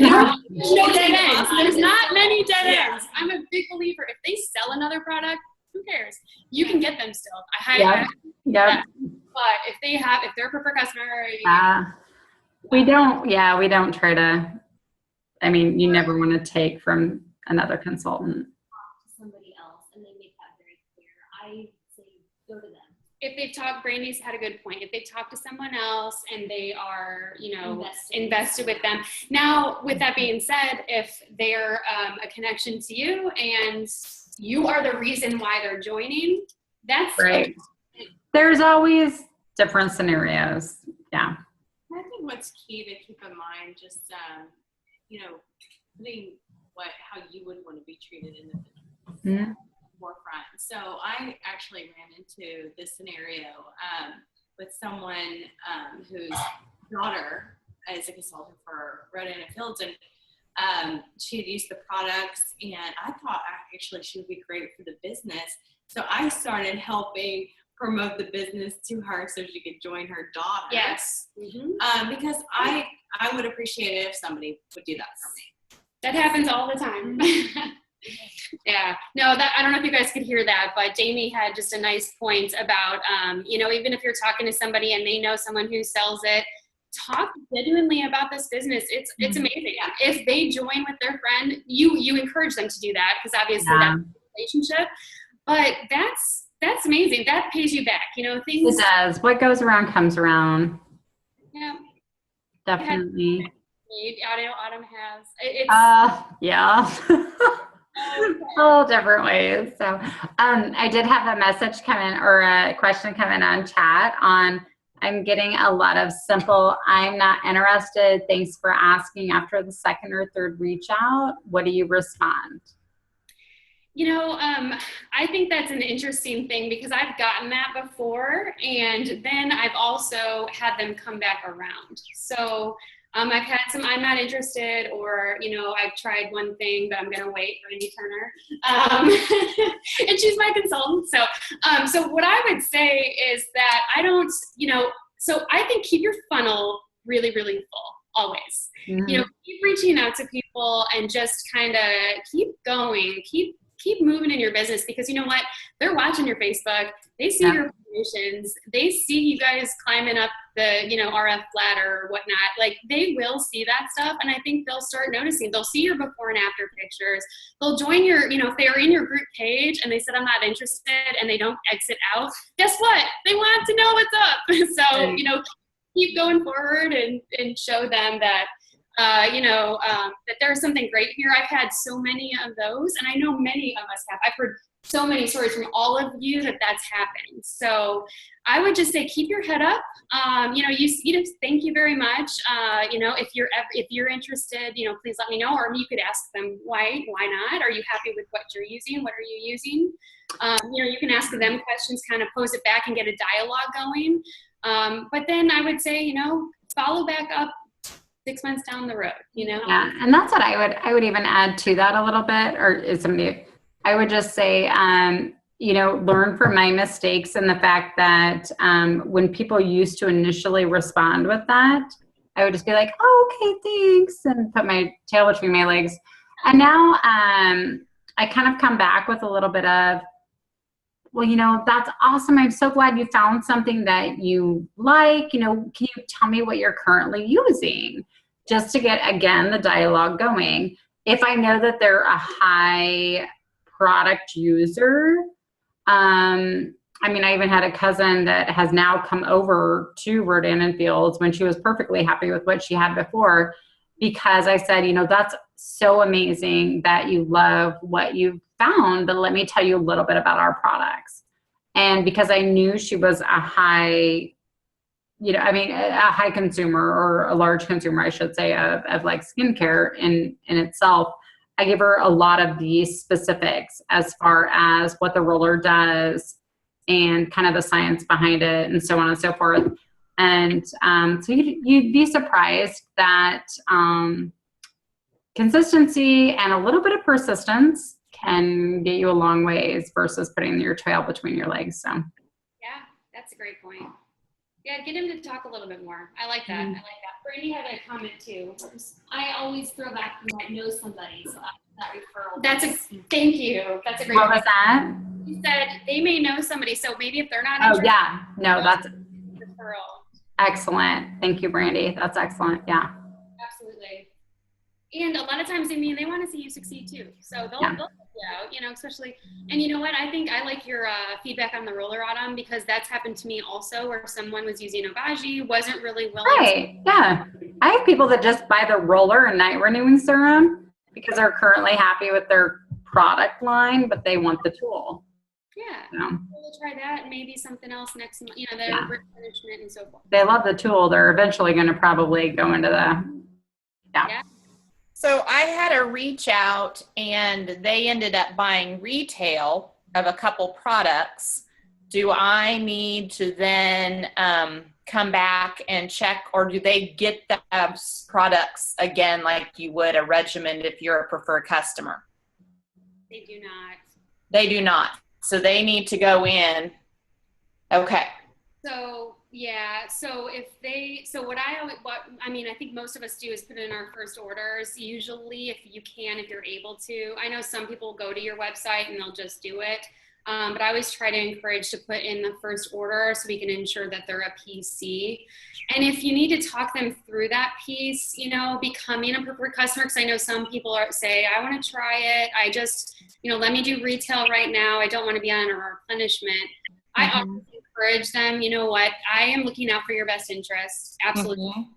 No dead ends. There's not many dead ends. I'm a big believer. If they sell another product, who cares? You can get them still. I highly recommend that. But if they're a preferred customer, we don't try to. You never want to take from another consultant. Somebody else, and they make that very clear. I say go to them. If they've talked, Brandy's had a good point. If they talk to someone else and they are, invested with them. Now, with that being said, if they're a connection to you and you are the reason why they're joining, that's right. There's always different scenarios. Yeah. I think what's key to keep in mind, just, putting how you would want to be treated in the business. Forefront. So I actually ran into this scenario with someone whose daughter is a consultant for Rodan and Fields, and she had used the products, and I thought actually she would be great for the business. So I started helping promote the business to her so she could join her daughter. Yes. Because I would appreciate it if somebody would do that for me. That happens all the time. Yeah, no, I don't know if you guys could hear that, but Jamie had just a nice point about, even if you're talking to somebody and they know someone who sells it, talk genuinely about this business. It's amazing. If they join with their friend, you encourage them to do that, because obviously that's a relationship. But that's that's amazing. That pays you back. You know, It things. does. What goes around comes around. Yeah. Definitely. Autumn has. It's. Yeah. All different ways. So, I did have a message come in or a question come in on chat on, I'm getting a lot of simple, I'm not interested. Thanks for asking after the second or third reach out. What do you respond? You know, I think that's an interesting thing because I've gotten that before, and then I've also had them come back around. So I've had some, I'm not interested, or, you know, I've tried one thing, but I'm going to wait for Randy Turner. And she's my consultant. So what I would say is that I don't, you know, so I think keep your funnel really, really full always. Mm-hmm. You know, keep reaching out to people and just kind of keep going, keep moving in your business, because you know what? They're watching your Facebook. They see your promotions. They see you guys climbing up the, you know, RF ladder or whatnot. Like, they will see that stuff. And I think they'll start noticing. They'll see your before and after pictures. They'll join your, you know, if they are in your group page and they said, I'm not interested, and they don't exit out, guess what? They want to know what's up. So, you know, keep going forward and show them that, that there's something great here. I've had so many of those, and I know many of us have. I've heard so many stories from all of you that that's happened. So I would just say, keep your head up. Thank you very much. If you're interested, you know, please let me know, or you could ask them why not? Are you happy with what you're using? What are you using? You can ask them questions, kind of pose it back and get a dialogue going. But then I would say, you know, follow back up 6 months down the road, you know? Yeah, and that's what I would even add to that a little bit, or is somebody, I would just say, learn from my mistakes and the fact that when people used to initially respond with that, I would just be like, oh, okay, thanks, and put my tail between my legs. And now I kind of come back with a little bit of, well, you know, that's awesome. I'm so glad you found something that you like. You know, can you tell me what you're currently using? Just to get, again, the dialogue going. If I know that they're a high product user, I even had a cousin that has now come over to Rodan & Fields when she was perfectly happy with what she had before, because I said, you know, that's so amazing that you love what you've found, but let me tell you a little bit about our products. And because I knew she was a high, a high consumer, or a large consumer, I should say, of like skincare in itself, I give her a lot of these specifics as far as what the roller does and kind of the science behind it and so on and so forth. And so you'd be surprised that consistency and a little bit of persistence can get you a long ways versus putting your tail between your legs. So yeah, that's a great point. Yeah, get him to talk a little bit more. I like that. I like that. Brady had a comment too. I always throw back from I know somebody, so that referral. Thank you. That's a great what point. was that? You said they may know somebody, so maybe if they're not Oh, interested, yeah. No, that's referral. excellent. Thank you, Brandy. That's excellent. Yeah. Absolutely. And a lot of times, they want to see you succeed too. So they'll help you out, you know, especially, and you know what, I think I like your feedback on the roller, Autumn, because that's happened to me also, where someone was using Obagi, wasn't really willing. Right. Yeah. I have people that just buy the roller and night renewing serum because they're currently happy with their product line, but they want the tool. Yeah. We'll try that, and maybe something else next month, the replenishment and so forth. They love the tool. They're eventually going to probably go into the, yeah. So I had a reach out, and they ended up buying retail of a couple products. Do I need to then come back and check, or do they get the products again like you would a regimen if you're a preferred customer? They do not. They do not. So they need to go in. Okay. So yeah. So I think most of us do is put in our first orders. Usually, if you're able to. I know some people go to your website and they'll just do it. But I always try to encourage to put in the first order so we can ensure that they're a PC. And if you need to talk them through that piece, becoming a preferred customer, because I know some people say, I want to try it. I just, let me do retail right now. I don't want to be on a replenishment. I always encourage them, you know what, I am looking out for your best interest. Absolutely.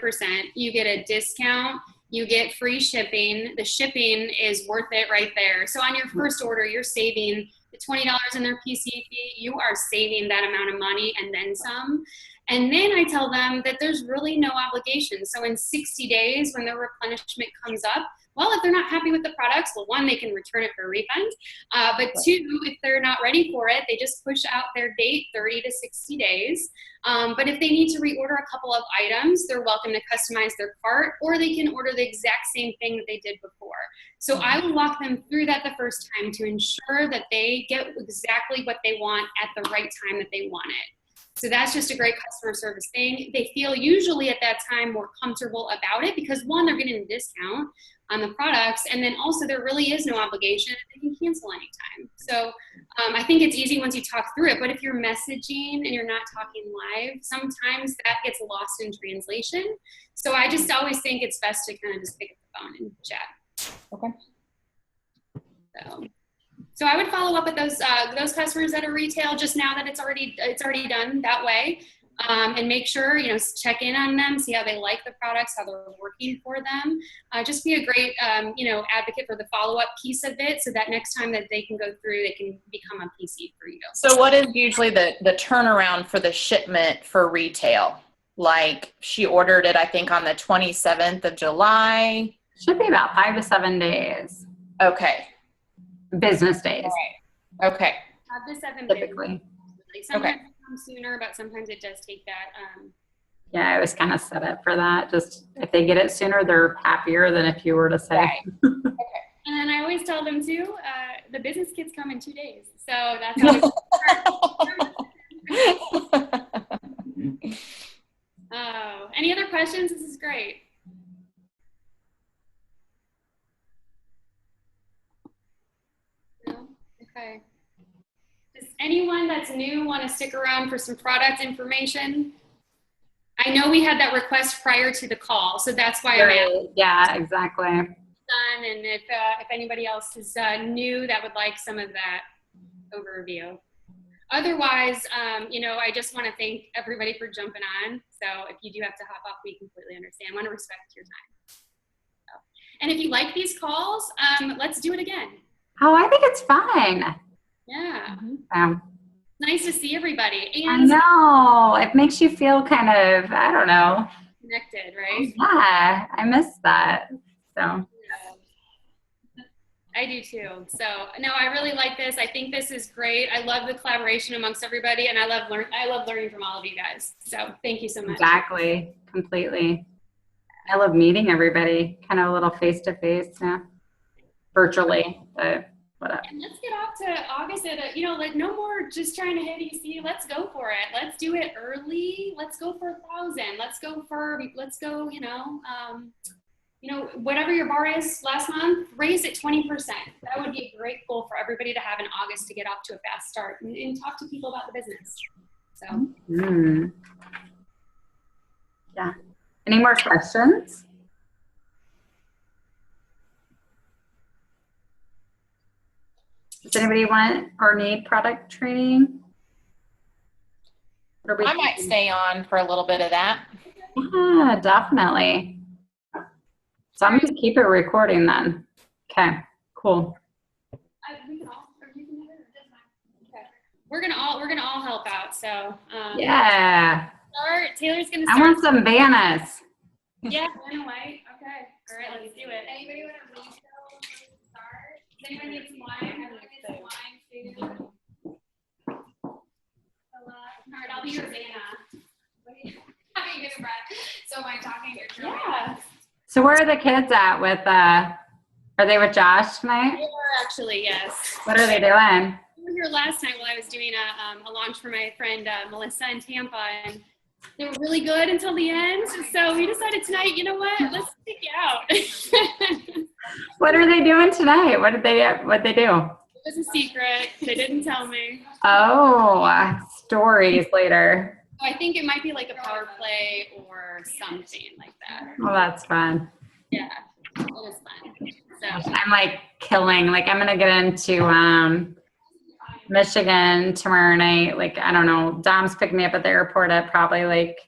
100%. You get a discount. You get free shipping. The shipping is worth it right there. So on your first order, you're saving the $20 in their PC fee. You are saving that amount of money and then some. And then I tell them that there's really no obligation. So in 60 days, when their replenishment comes up, well, if they're not happy with the products, well, one, they can return it for a refund. But two, if they're not ready for it, they just push out their date 30 to 60 days. But if they need to reorder a couple of items, they're welcome to customize their cart, or they can order the exact same thing that they did before. So I will walk them through that the first time to ensure that they get exactly what they want at the right time that they want it. So that's just a great customer service thing. They feel usually at that time more comfortable about it because one, they're getting a discount on the products, and then also there really is no obligation. They can cancel anytime. So I think it's easy once you talk through it, but if you're messaging and you're not talking live, sometimes that gets lost in translation. So I just always think it's best to kind of just pick up the phone and chat. Okay. So I would follow up with those customers that are retail just now that it's already done that way, and make sure, check in on them, see how they like the products, how they're working for them. Just be a great, advocate for the follow-up piece of it so that next time that they can go through, they can become a PC for you. So what is usually the turnaround for the shipment for retail? Like she ordered it, I think, on the 27th of July. Should be about 5 to 7 days. Okay. Business days. Right. Okay. The 7 Typically. days. Sometimes it comes sooner, but sometimes it does take that. Yeah, I was kind of set up for that. Just if they get it sooner, they're happier than if you were to say. Right. Okay. And then I always tell them too, the business kits come in 2 days. So that's how we any other questions? This is great. No? Okay. Does anyone that's new want to stick around for some product information? I know we had that request prior to the call, so that's why I'm asking. Yeah, exactly. And if anybody else is new that would like some of that overview. Otherwise, I just want to thank everybody for jumping on. So if you do have to hop off, we completely understand. I want to respect your time. So, and if you like these calls, let's do it again. Oh, I think it's fun. Yeah. Nice to see everybody. I And know. It makes you feel kind of, I don't know. connected, right? Yeah, I miss that. So. I do too. So no, I really like this. I think this is great. I love the collaboration amongst everybody, and I love learning from all of you guys. So thank you so much. Exactly. Completely. I love meeting everybody, kind of a little face-to-face, virtually, but whatever. And let's get off to August at no more just trying to hit EC. Let's go for it. Let's do it early. Let's go for 1,000. Let's go, whatever your bar is last month, raise it 20%. That would be a great goal for everybody to have in August to get off to a fast start and talk to people about the business. So. Yeah. Any more questions? Does anybody want or need product training? I might stay on for a little bit of that. Yeah, definitely. So I'm going to keep it recording then. Okay, cool. We're gonna all help out. So yeah. Taylor's gonna. I want some bananas. Yeah, banana white. Okay. All right, let's do it. Anybody want a refill start? Does anybody need some wine? I'd like some wine too. All right, I'll be your Vanna. Having good breath. So am I talking to your Yeah. So where are the kids at with, are they with Josh tonight? They are actually, yes. What are they doing? We were here last night while I was doing a launch for my friend Melissa in Tampa, and they were really good until the end. So we decided tonight, you know what? Let's take you out. What are they doing tonight? What'd they do? It was a secret. They didn't tell me. Oh, stories later. So I think it might be like a power play or something like that. Well, that's fun. Yeah, it is fun. So I'm like killing. Like I'm gonna get into Michigan tomorrow night. Like I don't know. Dom's picking me up at the airport at probably like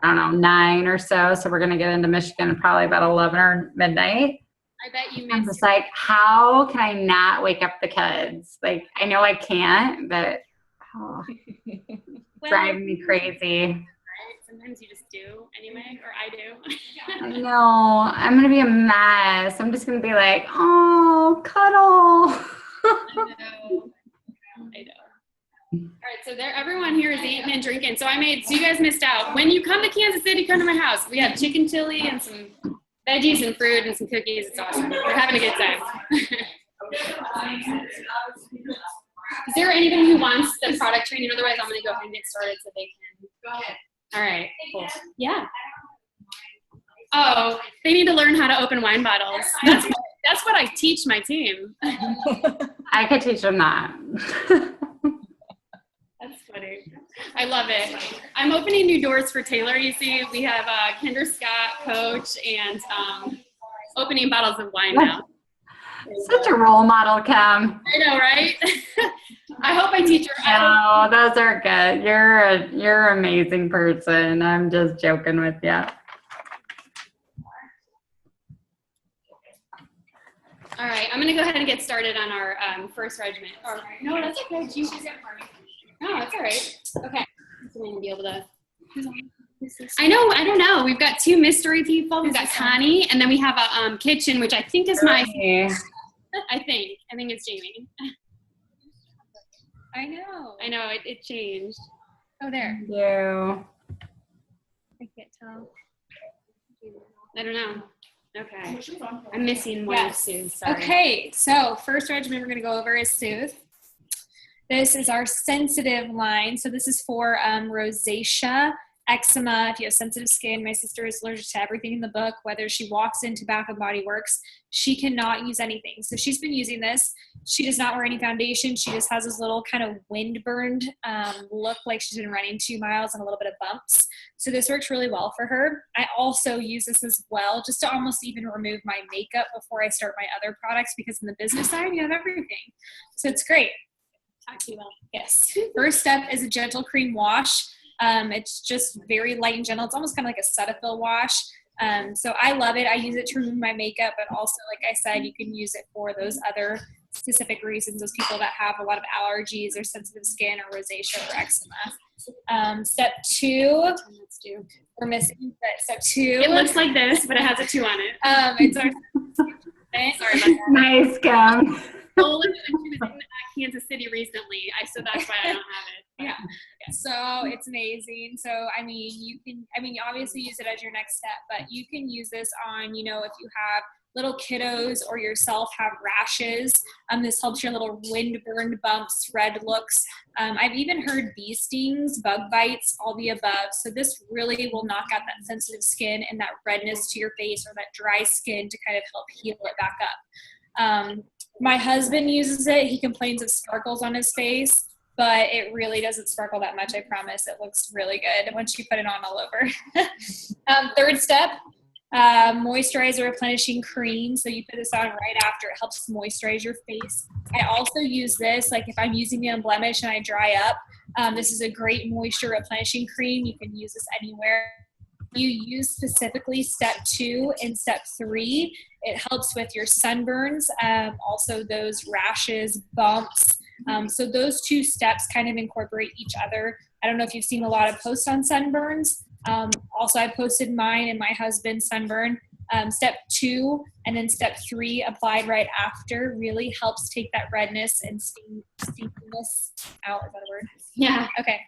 I don't know 9 or so. So we're gonna get into Michigan probably about 11 or midnight. I bet you I'm missed. just like, how can I not wake up the kids? Like I know I can't, but driving me crazy. Right? Sometimes you just do anyway, or I do. I know. I'm gonna be a mess. I'm just gonna be like, oh, cuddle. I know. All right, so there, everyone here is eating and drinking. So you guys missed out. When you come to Kansas City, come to my house. We have chicken chili and some veggies and fruit and some cookies. It's awesome. We're having a good time. Is there anybody who wants the product training? Otherwise, I'm going to go ahead and get started so they can. Go ahead. All right, cool. Yeah. Oh, they need to learn how to open wine bottles. That's what I teach my team. I could teach them that. That's funny. I love it. I'm opening new doors for Taylor. You see, we have Kendra Scott, coach, and opening bottles of wine now. Such a role model, Kim. I know, right? I hope I teach her. No, those are good. You're an amazing person. I'm just joking with you. All right, I'm going to go ahead and get started on our first regimen. Or, no, that's okay. No, that's all right. Okay. So I'm going to be able to. I know. I don't know. We've got 2 mystery people. We've got Connie, and then we have a kitchen, which I think is my. I think it's Jamie. I know. I know it changed. Oh, there. You. I can't tell. I don't know. Okay. I'm missing one Yes. Soothe. Sorry. Okay, so first regimen we're going to go over is Soothe. This is our sensitive line. So this is for rosacea, eczema. If you have sensitive skin, my sister is allergic to everything in the book. Whether she walks into Bath and Body Works, she cannot use anything. So she's been using this. She does not wear any foundation. She just has this little kind of wind-burned look, like she's been running 2 miles and a little bit of bumps. So this works really well for her. I also use this as well, just to almost even remove my makeup before I start my other products, because in the business side, you have everything. So it's great. Talk to you well. Yes. First step is a gentle cream wash. It's just very light and gentle. It's almost kind of like a Cetaphil wash. So I love it. I use it to remove my makeup, but also, like I said, you can use it for those other specific reasons, those people that have a lot of allergies or sensitive skin or rosacea or eczema. Step 2, we're missing step 2. It looks like this, but it has a 2 on it. It's our Sorry about that. Nice, Kim. Well, she was in Kansas City recently, so that's why I don't have it. Yeah. So it's amazing. So, you can obviously use it as your next step, but you can use this on, if you have little kiddos or yourself have rashes. This helps your little wind-burned bumps, red looks. I've even heard bee stings, bug bites, all the above. So this really will knock out that sensitive skin and that redness to your face or that dry skin to kind of help heal it back up. My husband uses it. He complains of sparkles on his face, but it really doesn't sparkle that much, I promise. It looks really good once you put it on all over. Third step, moisturizer replenishing cream. So you put this on right after. It helps moisturize your face. I also use this, like if I'm using the Unblemished and I dry up, this is a great moisture replenishing cream. You can use this anywhere. You use specifically step 2 and step 3. It helps with your sunburns, also those rashes, bumps. So those 2 steps kind of incorporate each other. I don't know if you've seen a lot of posts on sunburns. Also, I posted mine and my husband's sunburn. Step 2 and then step 3 applied right after really helps take that redness and stinkiness out. Is that a word? Yeah. Okay.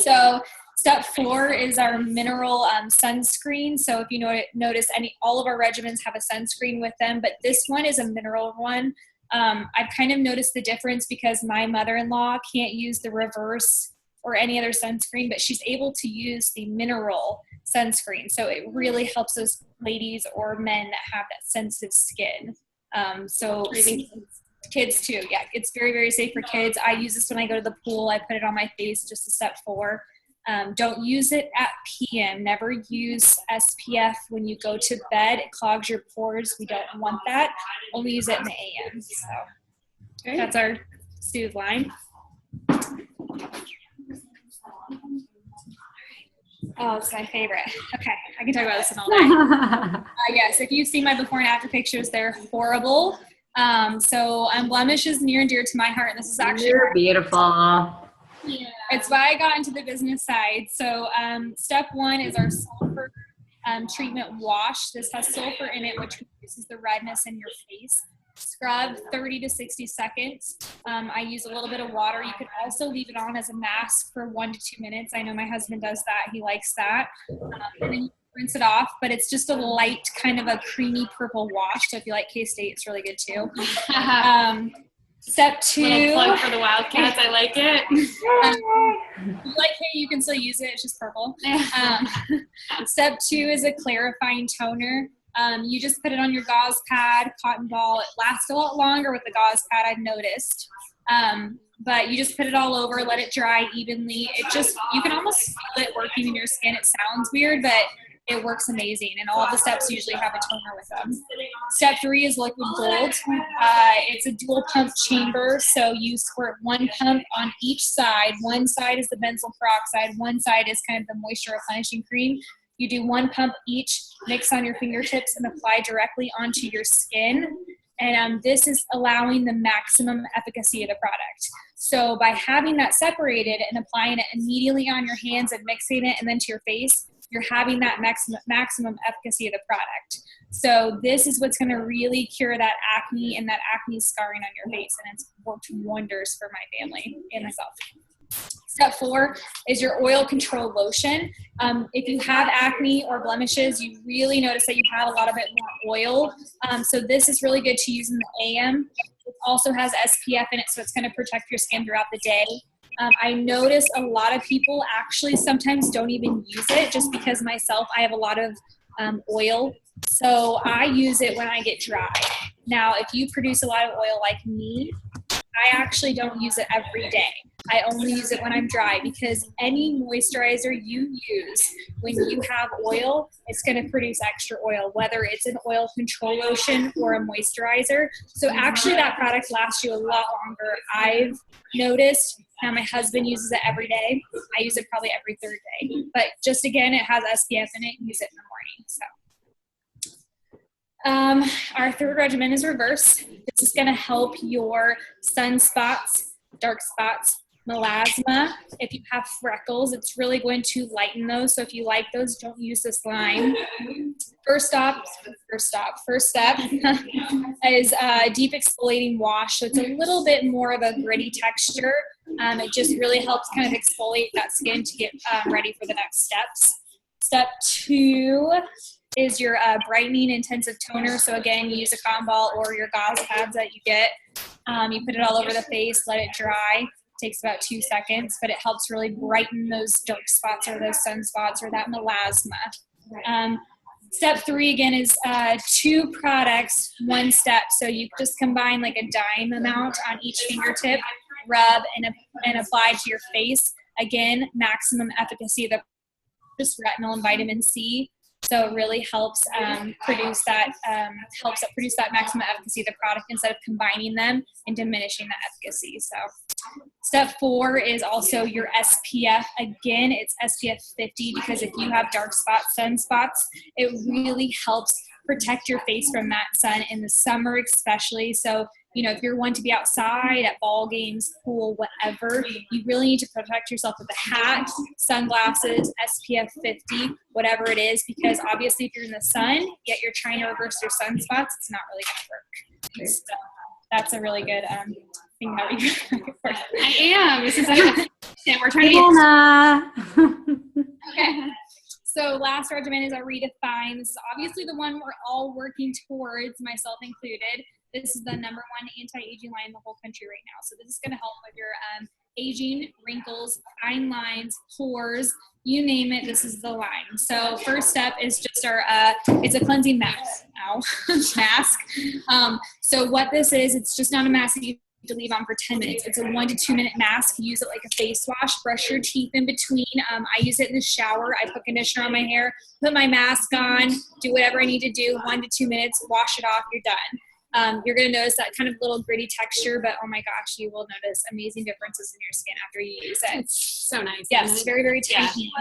So step 4 is our mineral sunscreen. So if you notice, all of our regimens have a sunscreen with them, but this one is a mineral one. I've kind of noticed the difference because my mother-in-law can't use the reverse or any other sunscreen, but she's able to use the mineral sunscreen. So it really helps those ladies or men that have that sensitive skin. So Kids too, yeah. It's very, very safe for kids. I use this when I go to the pool. I put it on my face, just a step 4. Don't use it at PM. Never use SPF when you go to bed. It clogs your pores. We don't want that. Only use it in the AM. So that's our Soothe line. Oh, it's my favorite. Okay, I can talk about this all day. Yes, if you've seen my before and after pictures, they're horrible. So blemish is near and dear to my heart, and this is actually beautiful. It's why I got into the business side. So step 1 is our sulfur treatment wash. This has sulfur in it, which reduces the redness in your face. Scrub 30 to 60 seconds. I use a little bit of water. You could also leave it on as a mask for 1 to 2 minutes. I know my husband does that. He likes that. And then you rinse it off, but it's just a light kind of a creamy purple wash. So if you like K-State, it's really good too. Step 2. Little plug for the Wildcats. I like it. You like it, you can still use it. It's just purple. Step 2 is a clarifying toner. You just put it on your gauze pad, cotton ball. It lasts a lot longer with the gauze pad, I've noticed. But you just put it all over, let it dry evenly. You can almost feel it working in your skin. It sounds weird, but it works amazing. And all the steps usually have a toner with them. Step 3 is liquid gold. It's a dual pump chamber. So you squirt 1 pump on each side. One side is the benzoyl peroxide. One side is kind of the moisture replenishing cream. You do 1 pump each, mix on your fingertips, and apply directly onto your skin. And this is allowing the maximum efficacy of the product. So by having that separated and applying it immediately on your hands and mixing it and then to your face, you're having that maximum efficacy of the product. So this is what's going to really cure that acne and that acne scarring on your face. And it's worked wonders for my family and myself. Step 4 is your oil control lotion. If you have acne or blemishes, you really notice that you have a lot of it more oil. So this is really good to use in the AM. It also has SPF in it, so it's going to protect your skin throughout the day. I notice a lot of people actually sometimes don't even use it, just because myself, I have a lot of oil. So I use it when I get dry. Now, if you produce a lot of oil like me, I actually don't use it every day. I only use it when I'm dry, because any moisturizer you use when you have oil, it's going to produce extra oil, whether it's an oil control lotion or a moisturizer. So actually that product lasts you a lot longer. I've noticed. Now my husband uses it every day. I use it probably every 3rd day. But just again, it has SPF in it. Use it in the morning. So our 3rd regimen is reverse. This is going to help your sunspots, dark spots, melasma. If you have freckles, it's really going to lighten those. So if you like those, don't use this line. First step is a deep exfoliating wash. So it's a little bit more of a gritty texture. It just really helps kind of exfoliate that skin to get ready for the next steps. Step 2 is your brightening intensive toner. So again, you use a cotton ball or your gauze pads that you get. You put it all over the face, let it dry. Takes about 2 seconds, but it helps really brighten those dark spots or those sunspots or that melasma. Step 3 again is 2 products, 1 step. So you just combine like a dime amount on each fingertip, rub and apply to your face. Again, maximum efficacy of the just retinol and vitamin C. So it really helps produce that maximum efficacy of the product instead of combining them and diminishing that efficacy. So step 4 is also your SPF. Again, it's SPF 50, because if you have dark spots, sunspots, it really helps protect your face from that sun in the summer especially. So, if you're one to be outside at ball games, pool, whatever, you really need to protect yourself with a hat, sunglasses, SPF 50, whatever it is, because obviously if you're in the sun, yet you're trying to reverse your sunspots, it's not really going to work. So that's a really good thing that we work. I am. This is we're trying to get. Okay. So last regimen is our Redefine. This is obviously the one we're all working towards, myself included. This is the #1 anti-aging line in the whole country right now. So this is going to help with your aging, wrinkles, fine lines, pores. you name it, this is the line. So first step is just our, it's a cleansing mask. Ow, mask. So what this is, it's just not a mask that you have to leave on for 10 minutes. It's a 1 to 2 minute mask. Use it like a face wash. Brush your teeth in between. I use it in the shower. I put conditioner on my hair, put my mask on, do whatever I need to do. 1 to 2 minutes, wash it off, you're done. You're going to notice that kind of little gritty texture, but oh my gosh, you will notice amazing differences in your skin after you use it. It's so nice. Yes, very, very tiny.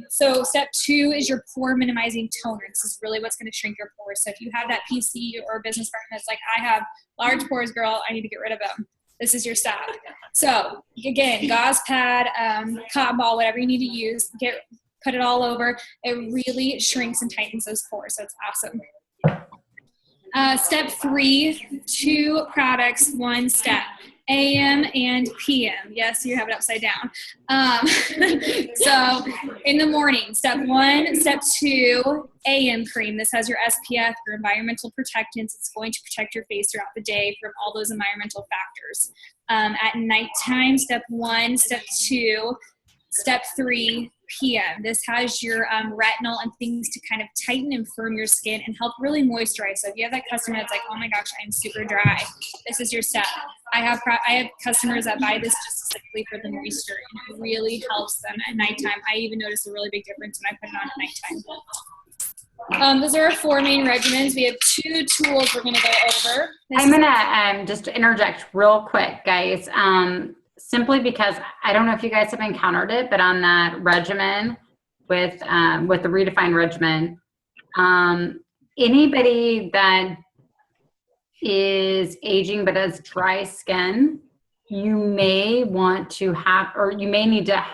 So step 2 is your pore minimizing toner. This is really what's going to shrink your pores. So if you have that PC or business partner that's like, I have large pores, girl, I need to get rid of them. This is your step. So again, gauze pad, cotton ball, whatever you need to use, put it all over. It really shrinks and tightens those pores. So it's awesome. Step 3, 2 products, 1 step. AM and PM. Yes, you have it upside down. So in the morning, step 1, step 2, AM cream. This has your SPF, your environmental protectants. It's going to protect your face throughout the day from all those environmental factors. At nighttime, step 1, step 2, step 3, PM. This has your retinol and things to kind of tighten and firm your skin and help really moisturize. So if you have that customer that's like, oh my gosh, I'm super dry, this is your step. I have customers that buy this just specifically for the moisture, and it really helps them at nighttime. I even notice a really big difference when I put it on at nighttime. Those are our 4 main regimens. We have 2 tools we're going to go over. I'm going to just interject real quick, guys. Simply because I don't know if you guys have encountered it, but on that regimen with the redefined regimen, anybody that is aging but has dry skin, you may want to have, or you may need to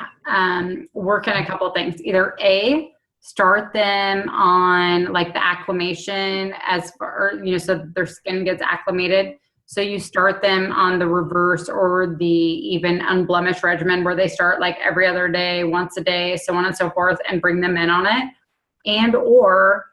work on a couple things. Either A, start them on like the acclimation as far, so their skin gets acclimated. So you start them on the reverse or the even unblemished regimen where they start like every other day, once a day, so on and so forth, and bring them in on it. And or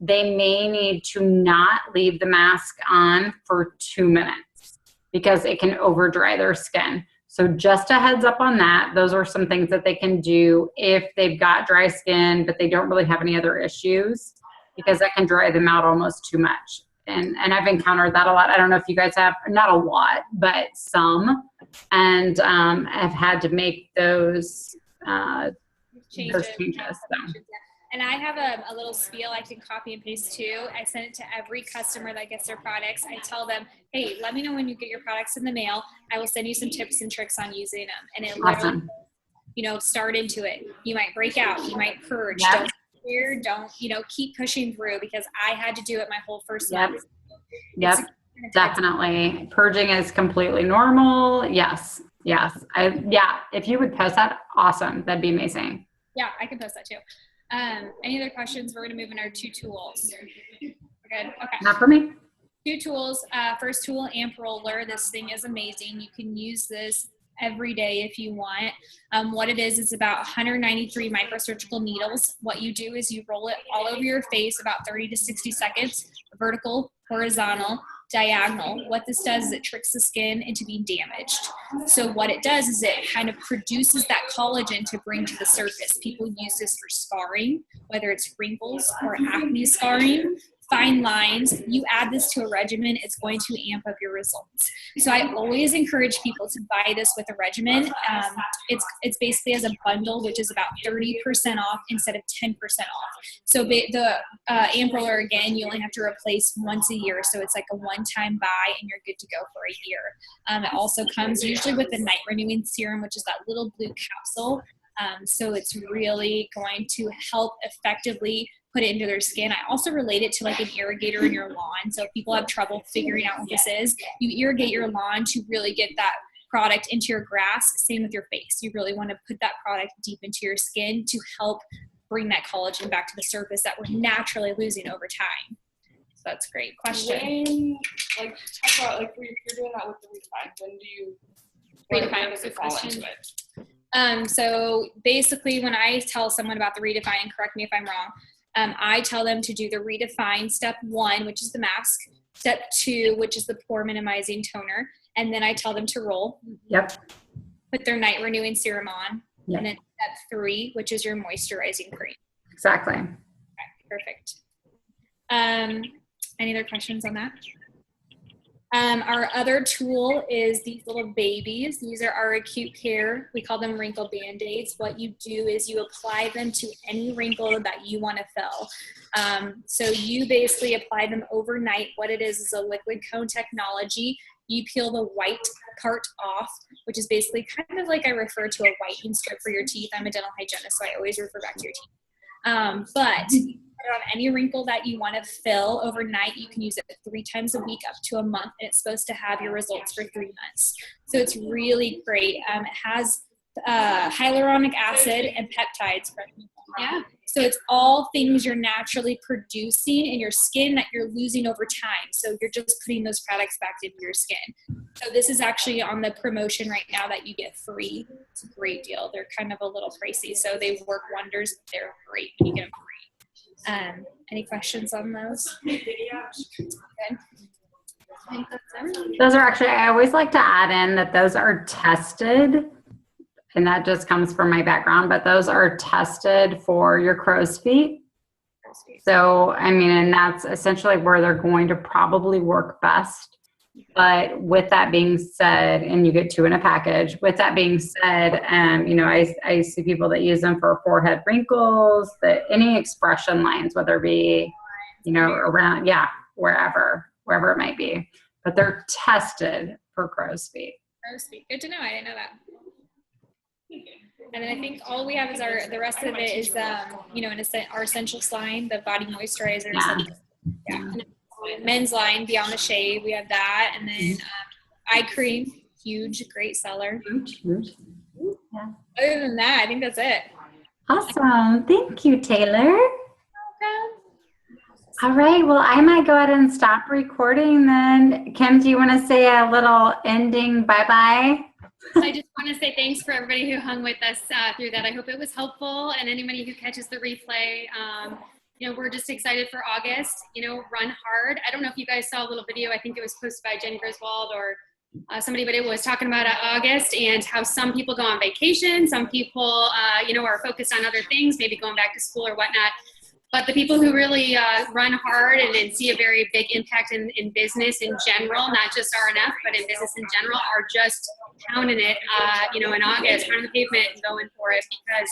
they may need to not leave the mask on for 2 minutes because it can over dry their skin. So just a heads up on that. Those are some things that they can do if they've got dry skin, but they don't really have any other issues, because that can dry them out almost too much. And I've encountered that a lot. I don't know if you guys have, not a lot, but some, and have had to make those changes. So. And I have a little spiel I can copy and paste too. I send it to every customer that gets their products. I tell them, hey, let me know when you get your products in the mail. I will send you some tips and tricks on using them. And it literally, start into it. You might break out. You might purge. Yep. Don't keep pushing through, because I had to do it my whole first month. Yep, definitely. Purging is completely normal. Yes. If you would post that, awesome. That'd be amazing. Yeah, I can post that too. Any other questions? We're going to move in our 2 tools. We're good? Okay. Not for me. 2 tools. First tool, Amp Roller. This thing is amazing. You can use this every day if you want. What it is about 193 microsurgical needles. What you do is you roll it all over your face about 30 to 60 seconds, vertical, horizontal, diagonal. What this does is it tricks the skin into being damaged. So what it does is it kind of produces that collagen to bring to the surface. People use this for scarring, whether it's wrinkles or acne scarring, fine lines. You add this to a regimen, it's going to amp up your results. So I always encourage people to buy this with a regimen. It's basically as a bundle, which is about 30% off instead of 10% off. So the Amp Roller, again, you only have to replace once a year. So it's like a one-time buy and you're good to go for a year. It also comes usually with the night renewing serum, which is that little blue capsule. So it's really going to help effectively put it into their skin. I also relate it to like an irrigator in your lawn. So if people have trouble figuring out what this is, you irrigate your lawn to really get that product into your grass. Same with your face. You really want to put that product deep into your skin to help bring that collagen back to the surface that we're naturally losing over time. So that's a great question. When, talk about, if you're doing that with the Redefine, when do you Redefine was the question. So basically when I tell someone about the Redefine, and correct me if I'm wrong, I tell them to do the Redefine step 1, which is the mask, step 2, which is the pore minimizing toner, and then I tell them to roll. Yep. Put their night renewing serum on, and then step 3, which is your moisturizing cream. Exactly. Okay, perfect. Any other questions on that? Our other tool is these little babies. These are our acute care. We call them wrinkle band-aids. What you do is you apply them to any wrinkle that you want to fill. So you basically apply them overnight. What it is a liquid cone technology. You peel the white part off, which is basically kind of like I refer to a whitening strip for your teeth. I'm a dental hygienist, so I always refer back to your teeth. But put it on any wrinkle that you want to fill overnight. You can use it 3 times a week up to a month, and it's supposed to have your results for 3 months. So it's really great. It has hyaluronic acid and peptides. Yeah. So it's all things you're naturally producing in your skin that you're losing over time. So you're just putting those products back into your skin. So this is actually on the promotion right now that you get free. It's a great deal. They're kind of a little pricey, so they work wonders. They're great when you get them free. Any questions on those? Good. I think that's everything. Those are actually, I always like to add in that those are tested, and that just comes from my background, but those are tested for your crow's feet. So, I mean, and that's essentially where they're going to probably work best. But with that being said, and you get 2 in a package, with that being said, you know, I see people that use them for forehead wrinkles, that any expression lines, whether it be, you know, around, yeah, wherever it might be. But they're tested for crow's feet. Crow's feet. Good to know. I didn't know that. And then I think all we have is the rest of it is, you know, our essentials line, the body moisturizer. Yeah. Men's line, Beyond the Shade, we have that. And then eye cream, huge, great seller. Yeah. Other than that, I think that's it. Awesome. Thank you, Taylor. All right. Well, I might go ahead and stop recording then. Kim, do you want to say a little ending bye-bye? I just want to say thanks for everybody who hung with us through that. I hope it was helpful, and anybody who catches the replay. You know, we're just excited for August. You know, run hard. I don't know if you guys saw a little video. I think it was posted by Jenny Griswold or somebody, but it was talking about August and how some people go on vacation. Some people, you know, are focused on other things, maybe going back to school or whatnot. But the people who really run hard and see a very big impact in business in general, not just RNF, but in business in general, are just pounding it, you know, in August, pounding the pavement and going for it because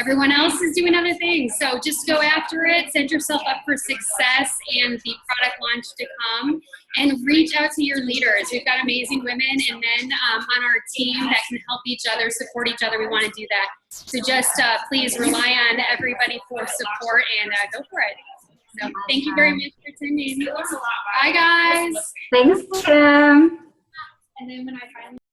everyone else is doing other things. So just go after it, set yourself up for success and the product launch to come, and reach out to your leaders. We've got amazing women and men on our team that can help each other, support each other. We want to do that. So just please rely on everybody for support and go for it. So thank you very much for attending. Bye, guys. Thanks, Kim. And then when I finally